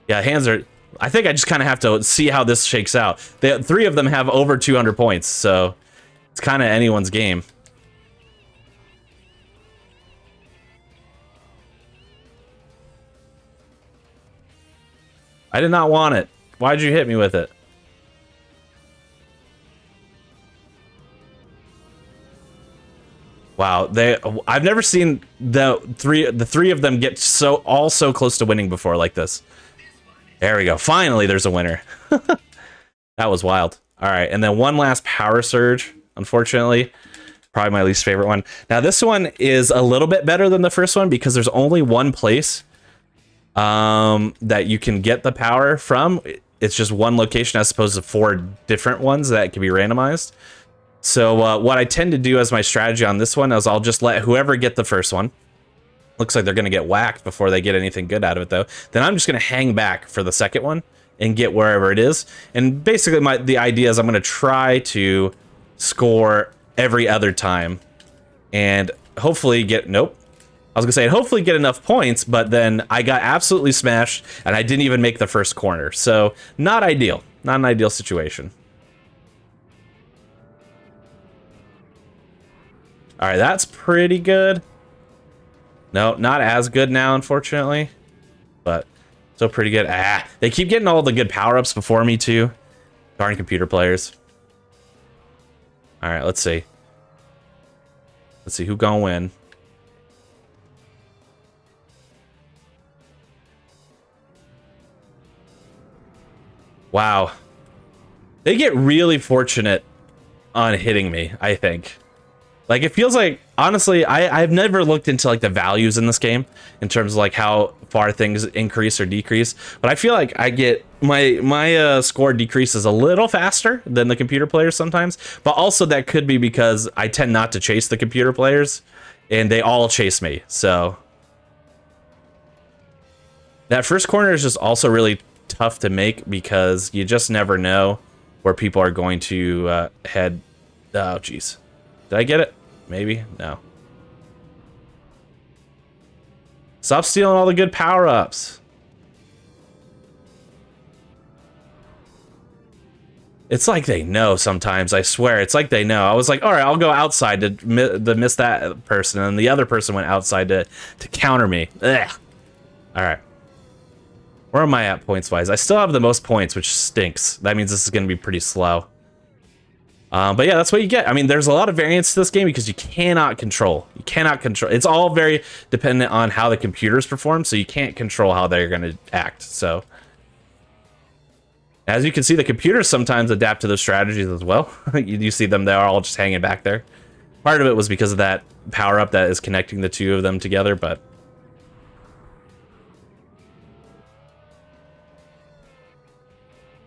Yeah, hands are... I think I just kind of have to see how this shakes out. Three of them have over 200 points, so it's kind of anyone's game. I did not want it. Why'd you hit me with it? Wow, I've never seen the three of them get all so close to winning before like this. There we go. Finally, there's a winner. That was wild. All right, and then one last power surge, unfortunately. Probably my least favorite one. Now, this one is a little bit better than the first one because there's only one place that you can get the power from. It's just one location as opposed to 4 different ones that can be randomized. So what I tend to do as my strategy on this one is I'll just let whoever get the first one. Looks like they're going to get whacked before they get anything good out of it, though. Then I'm just going to hang back for the second one and get wherever it is. And basically the idea is I'm going to try to score every other time and hopefully get... Nope. I was going to say, hopefully get enough points, but then I got absolutely smashed and I didn't even make the first corner. So not ideal. Not an ideal situation. All right, that's pretty good. No, not as good now, unfortunately, but still pretty good. Ah, they keep getting all the good power-ups before me, too. Darn computer players. All right, let's see. Let's see who gonna win. Wow. They get really fortunate on hitting me, I think. Like, it feels like, honestly, I've never looked into, like, the values in this game in terms of, like, how far things increase or decrease. But I feel like I get, my score decreases a little faster than the computer players sometimes. But also that could be because I tend not to chase the computer players, and they all chase me, so. That first corner is just also really tough to make because you just never know where people are going to head. Oh, jeez. Did I get it? Maybe? No. Stop stealing all the good power-ups. It's like they know sometimes, I swear. It's like they know. I was like, all right, I'll go outside to miss that person, and the other person went outside to counter me. Ugh. All right. Where am I at points-wise? I still have the most points, which stinks. That means this is going to be pretty slow. But yeah, that's what you get. I mean, there's a lot of variance to this game because you cannot control. You cannot control. It's all very dependent on how the computers perform, so you can't control how they're going to act. So, as you can see, the computers sometimes adapt to those strategies as well. You see them, they're all just hanging back there. Part of it was because of that power-up that is connecting the two of them together, but...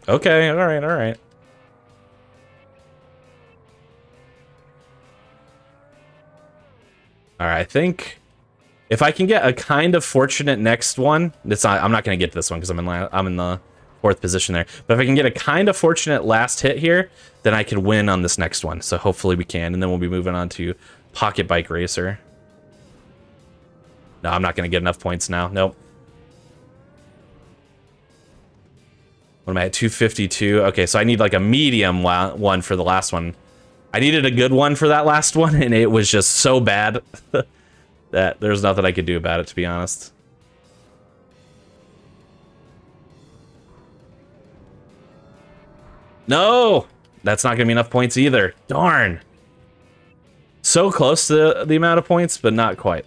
Okay, all right, all right. All right, I think if I can get a kind of fortunate next one, I'm not going to get this one because I'm in the 4th position there. But if I can get a kind of fortunate last hit here, then I can win on this next one. So hopefully we can, and then we'll be moving on to Pocket Bike Racer. No, I'm not going to get enough points now. Nope. What am I at? 252. Okay, so I need like a medium one for the last one. I needed a good one for that last one, and it was just so bad that there's nothing I could do about it, to be honest. No! That's not going to be enough points either. Darn! So close to the amount of points, but not quite.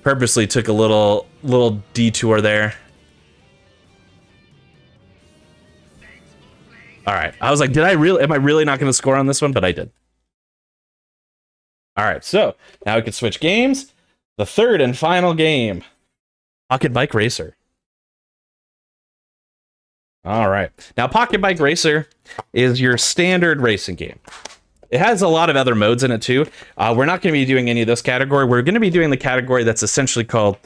Purposely took a little detour there All right. I was like, am I really not going to score on this one? But I did. All right. So now we can switch games. The third and final game, Pocket Bike Racer. All right. Now, Pocket Bike Racer is your standard racing game. It has a lot of other modes in it, too. We're not going to be doing any of this category. We're going to be doing the category that's essentially called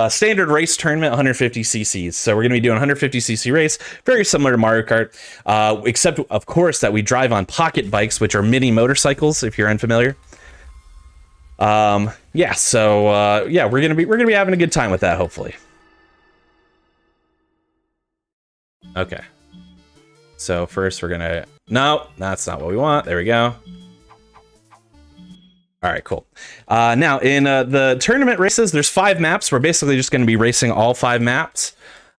Standard Race Tournament 150cc. So we're going to be doing 150cc race, very similar to Mario Kart, except, of course, that we drive on pocket bikes, which are mini motorcycles, if you're unfamiliar. Yeah, so, yeah, we're going to be having a good time with that, hopefully. Okay. So first we're gonna... No, that's not what we want. There we go. All right, cool. Now, in the tournament races, there's 5 maps. We're basically just going to be racing all 5 maps.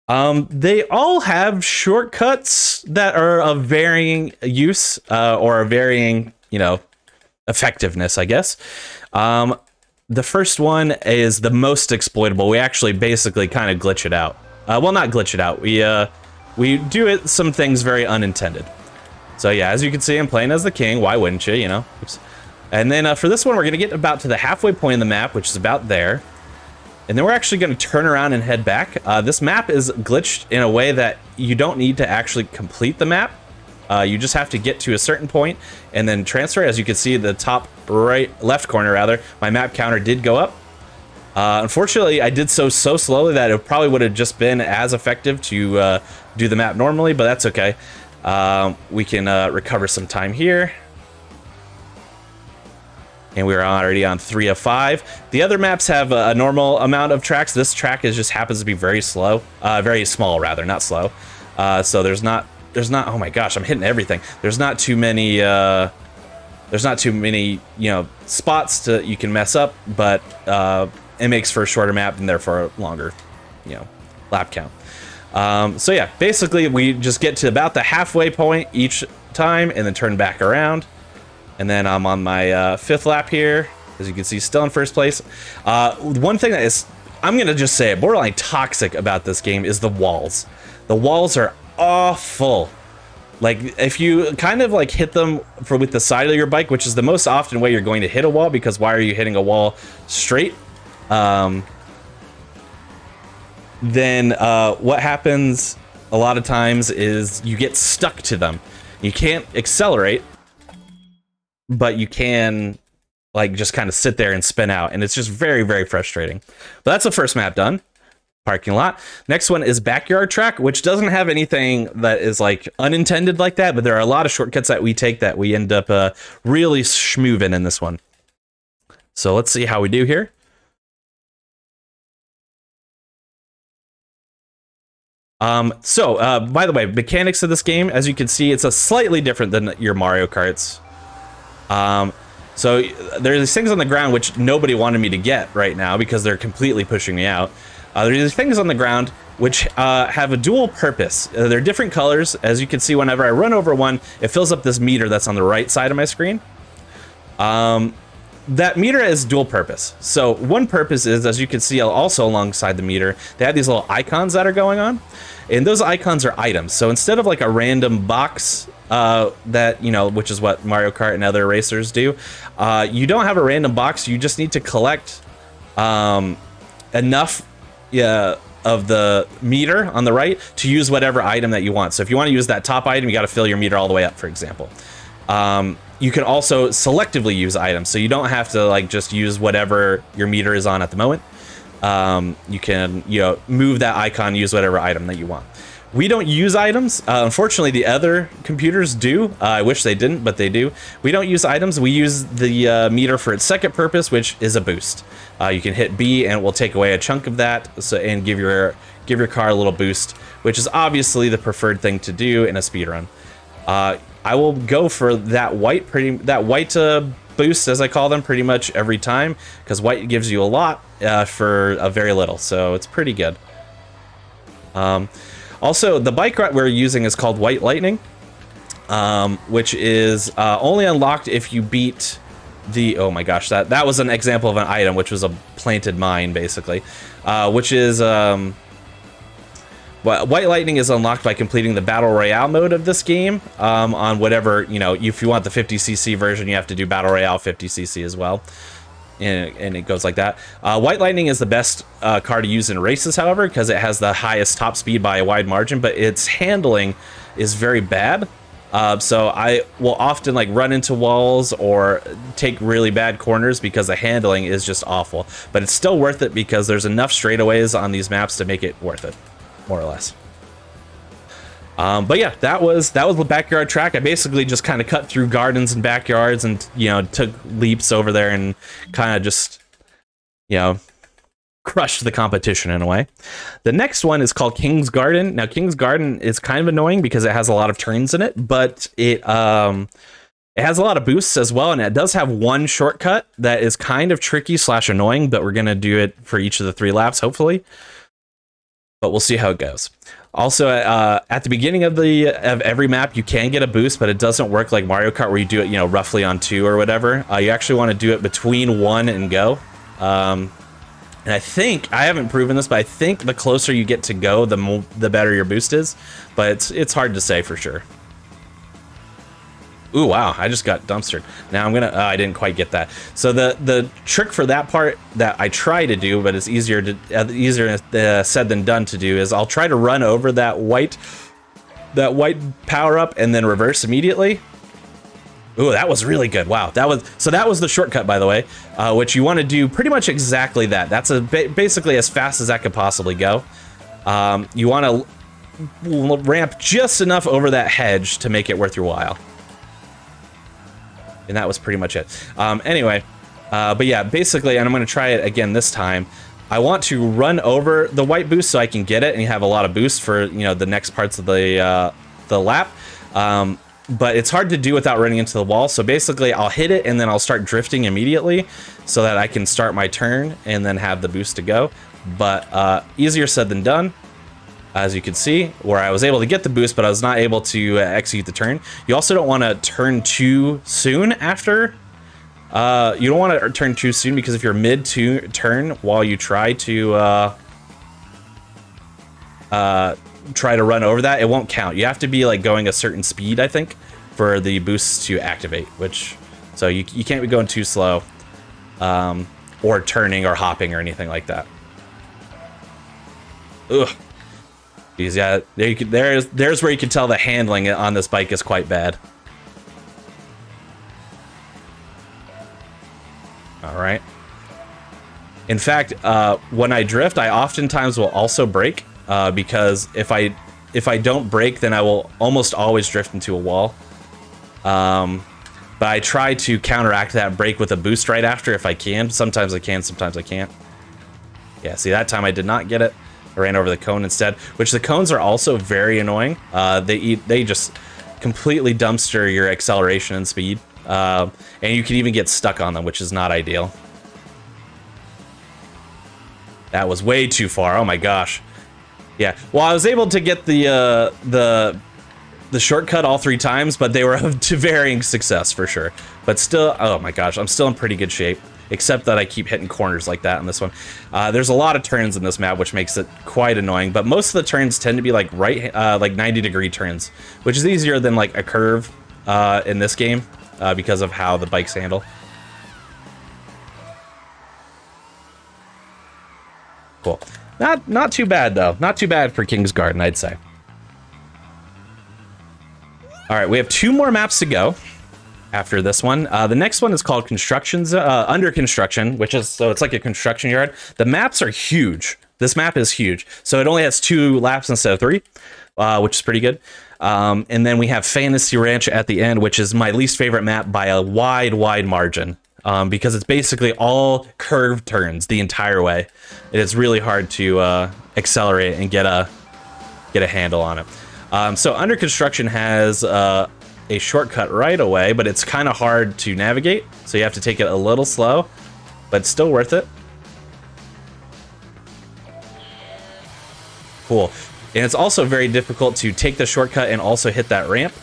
They all have shortcuts that are of varying use or varying, you know, effectiveness, I guess. The first one is the most exploitable. We actually basically kind of glitch it out. Well, not glitch it out. We do some things very unintended. So yeah, as you can see, I'm playing as the king. Why wouldn't you, you know? Oops. And then for this one, we're going to get about to the halfway point in the map, which is about there. And then we're actually going to turn around and head back. This map is glitched in a way that you don't need to actually complete the map. You just have to get to a certain point and then transfer. As you can see, the top left corner, rather, my map counter did go up. Unfortunately, I did so slowly that it probably would have just been as effective to do the map normally, but that's okay. We can recover some time here. And we're already on 3 of 5. The other maps have a normal amount of tracks. This track just happens to be very slow, very small rather, not slow. So there's not. Oh my gosh, I'm hitting everything. There's not too many. You know, spots you can mess up, but it makes for a shorter map and therefore a longer, you know, lap count. So yeah, basically we just get to about the halfway point each time and then turn back around. And then I'm on my 5th lap here, as you can see, still in first place. One thing that is, I'm gonna just say, borderline toxic about this game is the walls. The walls are awful. Like, if you kind of like hit them with the side of your bike, which is the most often way you're going to hit a wall, because why are you hitting a wall straight? Then what happens a lot of times is you get stuck to them. You can't accelerate, but you can like just kind of sit there and spin out, and it's just very, very frustrating. But that's the first map done. Parking lot. Next one is backyard track, which doesn't have anything that is like unintended like that, but there are a lot of shortcuts that we take that we end up really schmoovin' in this one. So let's see how we do here. By the way, mechanics of this game, as you can see, it's a slightly different than your Mario Karts. So there's these things on the ground which nobody wanted me to get right now because they're completely pushing me out. There's these things on the ground which have a dual purpose. They're different colors. As you can see, whenever I run over one, it fills up this meter that's on the right side of my screen. That meter is dual purpose. So one purpose is, as you can see also alongside the meter, they have these little icons that are going on. And those icons are items. So instead of like a random box that, you know, which is what Mario Kart and other racers do, you don't have a random box. You just need to collect enough of the meter on the right to use whatever item that you want. So if you want to use that top item, you got to fill your meter all the way up, for example. You can also selectively use items, so you don't have to like just use whatever your meter is on at the moment. You can, you know, move that icon, use whatever item that you want. We don't use items. Unfortunately, the other computers do. I wish they didn't, but they do. We don't use items. We use the meter for its second purpose, which is a boost. You can hit B and it will take away a chunk of that, and give your car a little boost, which is obviously the preferred thing to do in a speedrun. I will go for that white boost, as I call them, pretty much every time, because white gives you a lot for a very little, so it's pretty good. Also, the bike route we're using is called White Lightning, which is only unlocked if you beat the... Oh my gosh, that was an example of an item, which was a planted mine, basically, which is White Lightning is unlocked by completing the Battle Royale mode of this game on whatever, if you want the 50cc version, you have to do Battle Royale 50cc as well. And it goes like that. White Lightning is the best car to use in races, however, because it has the highest top speed by a wide margin, but its handling is very bad. So I will often like run into walls or take really bad corners because the handling is just awful. But it's still worth it because there's enough straightaways on these maps to make it worth it, more or less. But yeah, that was the backyard track. I basically just kind of cut through gardens and backyards and, took leaps over there and kind of just, crushed the competition in a way. The next one is called King's Garden. Now, King's Garden is kind of annoying because it has a lot of turns in it, but it has a lot of boosts as well, and it does have one shortcut that is kind of tricky / annoying, but we're going to do it for each of the 3 laps, hopefully. But we'll see how it goes. Also, at the beginning of every map, you can get a boost, but it doesn't work like Mario Kart where you do it, roughly on 2 or whatever. You actually want to do it between 1 and go. And I think, I haven't proven this, but I think the closer you get to go, the better your boost is. But it's hard to say for sure. Ooh, wow, I just got dumpstered. Now I'm gonna, I didn't quite get that. So the trick for that part that I try to do, but it's easier said than done to do, is I'll try to run over that white power up and then reverse immediately. Ooh, that was really good. Wow, that was the shortcut, by the way, which you want to do pretty much exactly that. That's basically as fast as that could possibly go. You want to ramp just enough over that hedge to make it worth your while. And that was pretty much it. Anyway, but yeah, basically, and I'm going to try it again this time. I want to run over the white boost so I can get it and you have a lot of boost for the next parts of the lap. But it's hard to do without running into the wall. So basically, I'll hit it and then I'll start drifting immediately so that I can start my turn and then have the boost to go. But easier said than done. As you can see, where I was able to get the boost, but I was not able to execute the turn. You also don't want to turn too soon after. You don't want to turn too soon because if you're mid-turn while you try to run over that, it won't count. You have to be like going a certain speed, I think, for the boosts to activate. So you can't be going too slow, or turning or hopping or anything like that. Ugh. Jeez, yeah, there's where you can tell the handling on this bike is quite bad. All right. In fact, when I drift, I oftentimes will also brake, because if I don't brake, then I will almost always drift into a wall. But I try to counteract that brake with a boost right after if I can. Sometimes I can, sometimes I can't. Yeah, see, that time I did not get it. I ran over the cone instead, which the cones are also very annoying. They just completely dumpster your acceleration and speed, and you can even get stuck on them, which is not ideal. That was way too far. Oh my gosh. Yeah. Well, I was able to get the shortcut all 3 times, but they were to varying success for sure. But still, oh my gosh, I'm still in pretty good shape. Except that I keep hitting corners like that on this one. There's a lot of turns in this map, which makes it quite annoying. But most of the turns tend to be like like 90-degree turns, which is easier than like a curve in this game because of how the bikes handle. Cool. Not too bad though. Not too bad for King's Garden, I'd say. All right, we have 2 more maps to go. After this one, the next one is called Under Construction, which is, so it's like a construction yard. The maps are huge. This map is huge, so it only has 2 laps instead of 3, which is pretty good. And then we have Fantasy Ranch at the end, which is my least favorite map by a wide margin, because it's basically all curved turns the entire way. It is really hard to accelerate and get a handle on it. So Under Construction has a shortcut right away, but it's kind of hard to navigate, so you have to take it a little slow, but it's still worth it. Cool. And it's also very difficult to take the shortcut and also hit that ramp.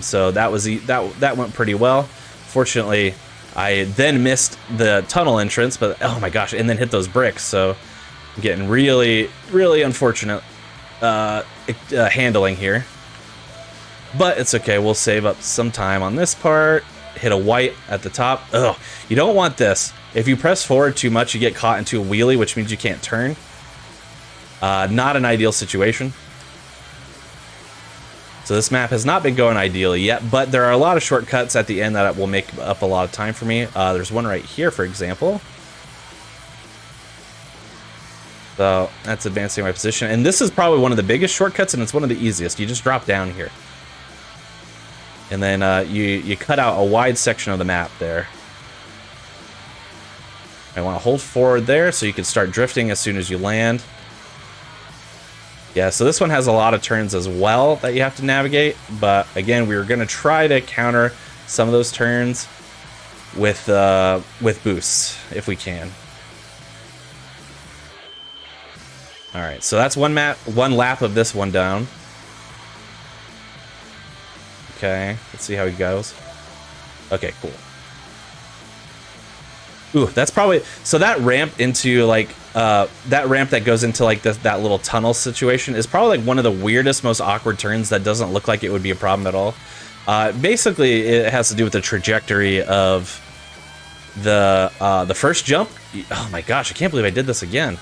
So that went pretty well. Fortunately, I then missed the tunnel entrance, but oh my gosh, and then hit those bricks. So I'm getting really unfortunate handling here. But it's okay, we'll save up some time on this part. Hit a white at the top. Ugh, you don't want this. If you press forward too much, you get caught into a wheelie, which means you can't turn. Not an ideal situation. So this map has not been going ideally yet, but there are a lot of shortcuts at the end that will make up a lot of time for me. There's one right here, for example. So that's advancing my position. And this is probably one of the biggest shortcuts, and it's one of the easiest. You just drop down here. And then you cut out a wide section of the map there. I want to hold forward there so you can start drifting as soon as you land. Yeah, so this one has a lot of turns as well that you have to navigate, but again, we were going to try to counter some of those turns with boosts if we can. All right, so that's one lap of this one down. Okay, let's see how he goes. Okay, cool. Ooh, that's probably, so that ramp into like that ramp that goes into like that little tunnel situation is probably like one of the weirdest, most awkward turns that doesn't look like it would be a problem at all. Basically, it has to do with the trajectory of the first jump. Oh my gosh, I can't believe I did this again.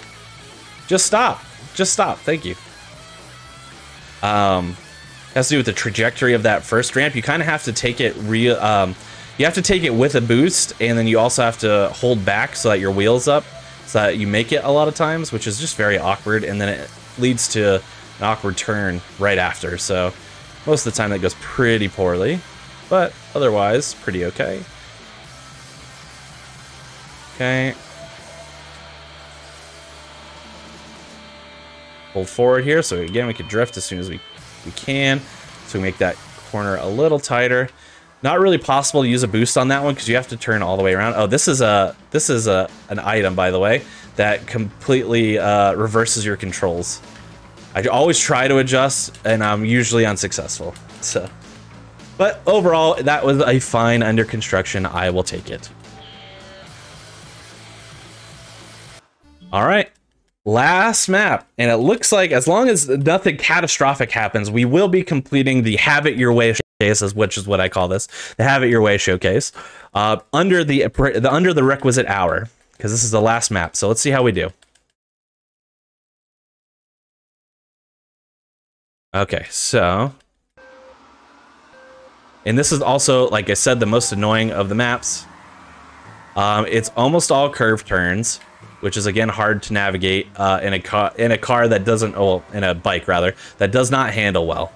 Just stop. Just stop. Thank you. Has to do with the trajectory of that first ramp. You kind of have to take it you have to take it with a boost, and then you also have to hold back so that your wheel's up, so that you make it a lot of times, which is just very awkward, and then it leads to an awkward turn right after. So most of the time that goes pretty poorly, but otherwise pretty okay. Okay. Hold forward here, so again we can drift as soon as we can. So we make that corner a little tighter. Not really possible to use a boost on that one because you have to turn all the way around. Oh, this is an item, by the way, that completely reverses your controls. I always try to adjust, and I'm usually unsuccessful. So, but overall, that was a fine under construction. I will take it. All right. Last map, and it looks like as long as nothing catastrophic happens, we will be completing the Have It Your Way showcase, which is what I call this, the Have It Your Way showcase, under the requisite hour, because this is the last map. So let's see how we do. Okay, so, and this is also, like I said, the most annoying of the maps. It's almost all curved turns, which is again hard to navigate in a car that doesn't, oh, in a bike rather, that does not handle well.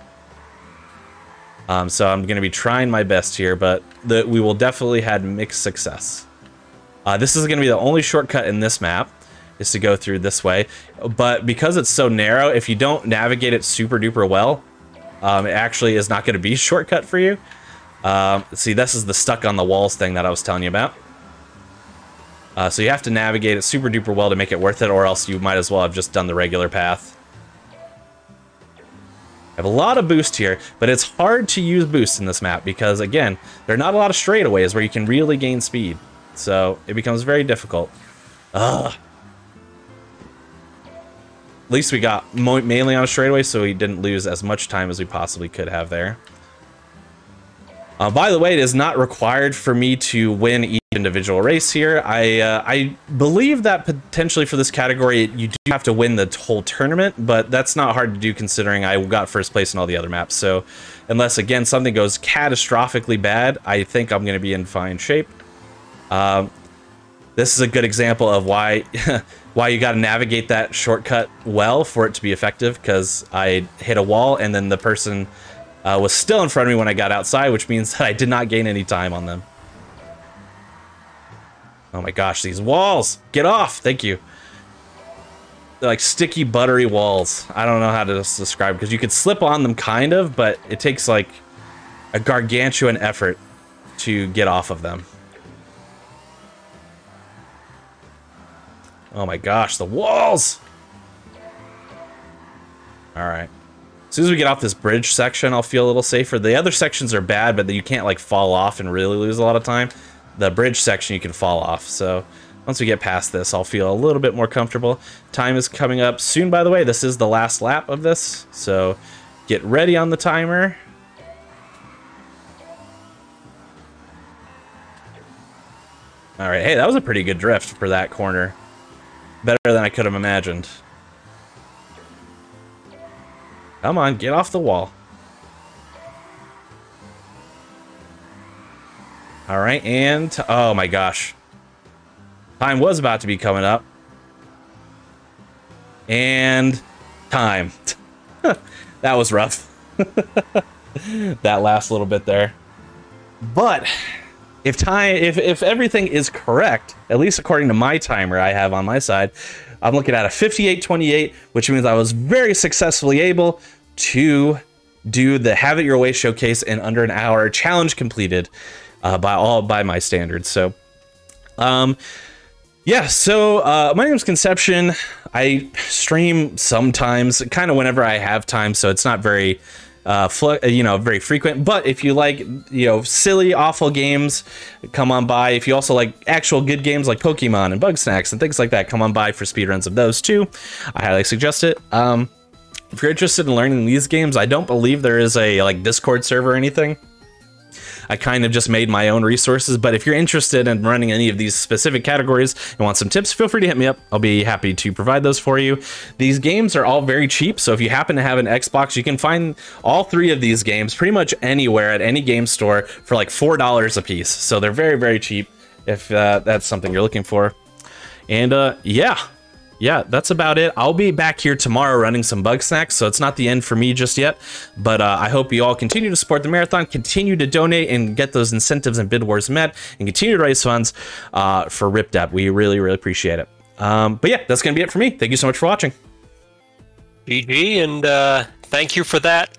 So I'm going to be trying my best here, but we will definitely have mixed success. This is going to be the only shortcut in this map, is to go through this way. But because it's so narrow, if you don't navigate it super duper well, it actually is not going to be a shortcut for you. See, this is the stuck on the walls thing that I was telling you about. So you have to navigate it super duper well to make it worth it, or else you might as well have just done the regular path. I have a lot of boost here, but it's hard to use boost in this map because, again, there are not a lot of straightaways where you can really gain speed. So it becomes very difficult. Ugh. At least we got mainly on a straightaway, so we didn't lose as much time as we possibly could have there. By the way, it is not required for me to win each individual race here. I believe that potentially for this category, you do have to win the whole tournament, but that's not hard to do considering I got first place in all the other maps. So unless, again, something goes catastrophically bad, I think I'm going to be in fine shape. This is a good example of why why you got to navigate that shortcut well for it to be effective, because I hit a wall and then the person was still in front of me when I got outside, which means that I did not gain any time on them. Oh my gosh, these walls! Get off! Thank you. They're like sticky, buttery walls. I don't know how to describe, because you could slip on them kind of, but it takes like a gargantuan effort to get off of them. Oh my gosh, the walls! Alright. As soon as we get off this bridge section, I'll feel a little safer. The other sections are bad, but you can't like fall off and really lose a lot of time. The bridge section, you can fall off, so Once we get past this, I'll feel a little bit more comfortable. Time is coming up soon, by the way. This is the last lap of this, so get ready on the timer. All right, hey, that was a pretty good drift for that corner. Better than I could have imagined. Come on, get off the wall. All right, and oh my gosh. Time was about to be coming up. And time. That was rough. That last little bit there. But if everything is correct, at least according to my timer I have on my side, I'm looking at a 58:28, which means I was very successfully able to do the Have It Your Way showcase in under an hour, challenge completed by my standards. So, yeah, so my name's Conception. I stream sometimes, kind of whenever I have time, so it's not very very frequent. But if you like, silly, awful games, come on by. If you also like actual good games like Pokemon and Bugsnax and things like that, come on by for speedruns of those too. I highly suggest it. If you're interested in learning these games, I don't believe there is a Discord server or anything. I kind of just made my own resources, but if you're interested in running any of these specific categories and want some tips, feel free to hit me up. I'll be happy to provide those for you. These games are all very cheap, so if you happen to have an Xbox, you can find all 3 of these games pretty much anywhere at any game store for like $4 a piece. So they're very, very cheap if that's something you're looking for. And yeah, that's about it. I'll be back here tomorrow running some Bugsnax, so it's not the end for me just yet. But I hope you all continue to support the marathon, continue to donate and get those incentives and bid wars met, and continue to raise funds for RipDep. We really, really appreciate it. But yeah, that's going to be it for me. Thank you so much for watching.
GG, and thank you for that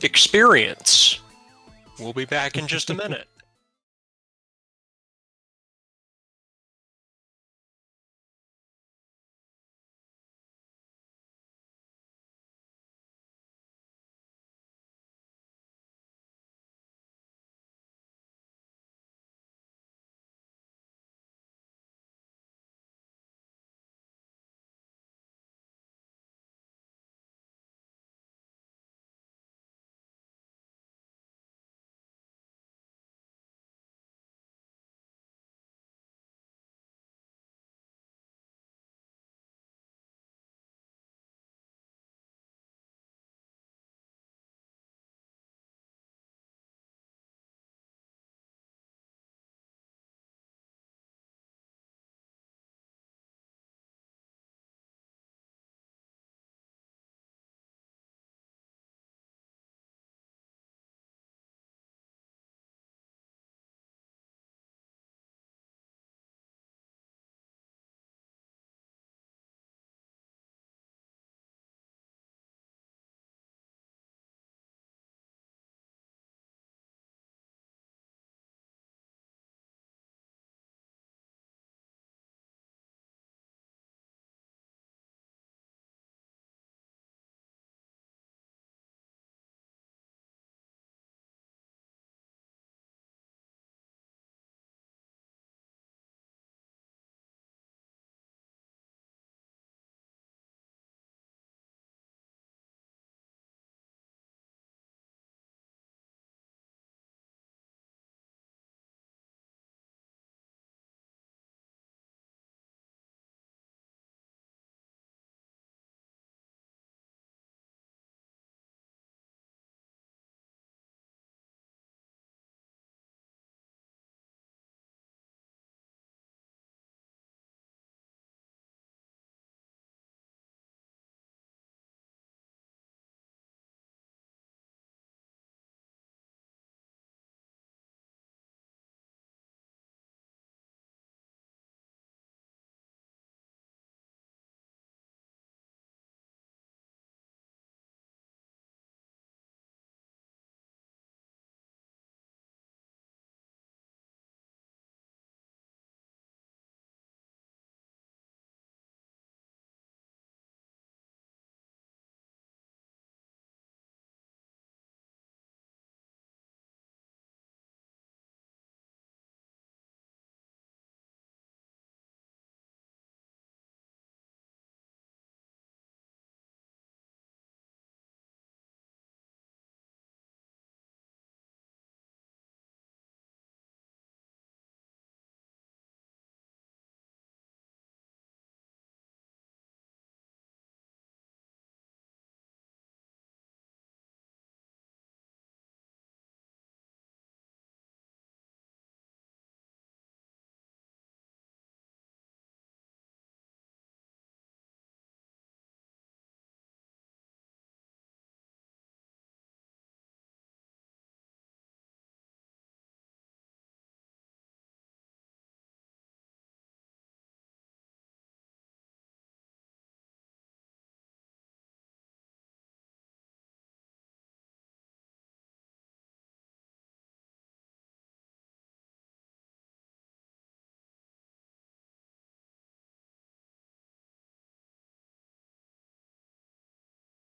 experience. We'll be back in just a minute.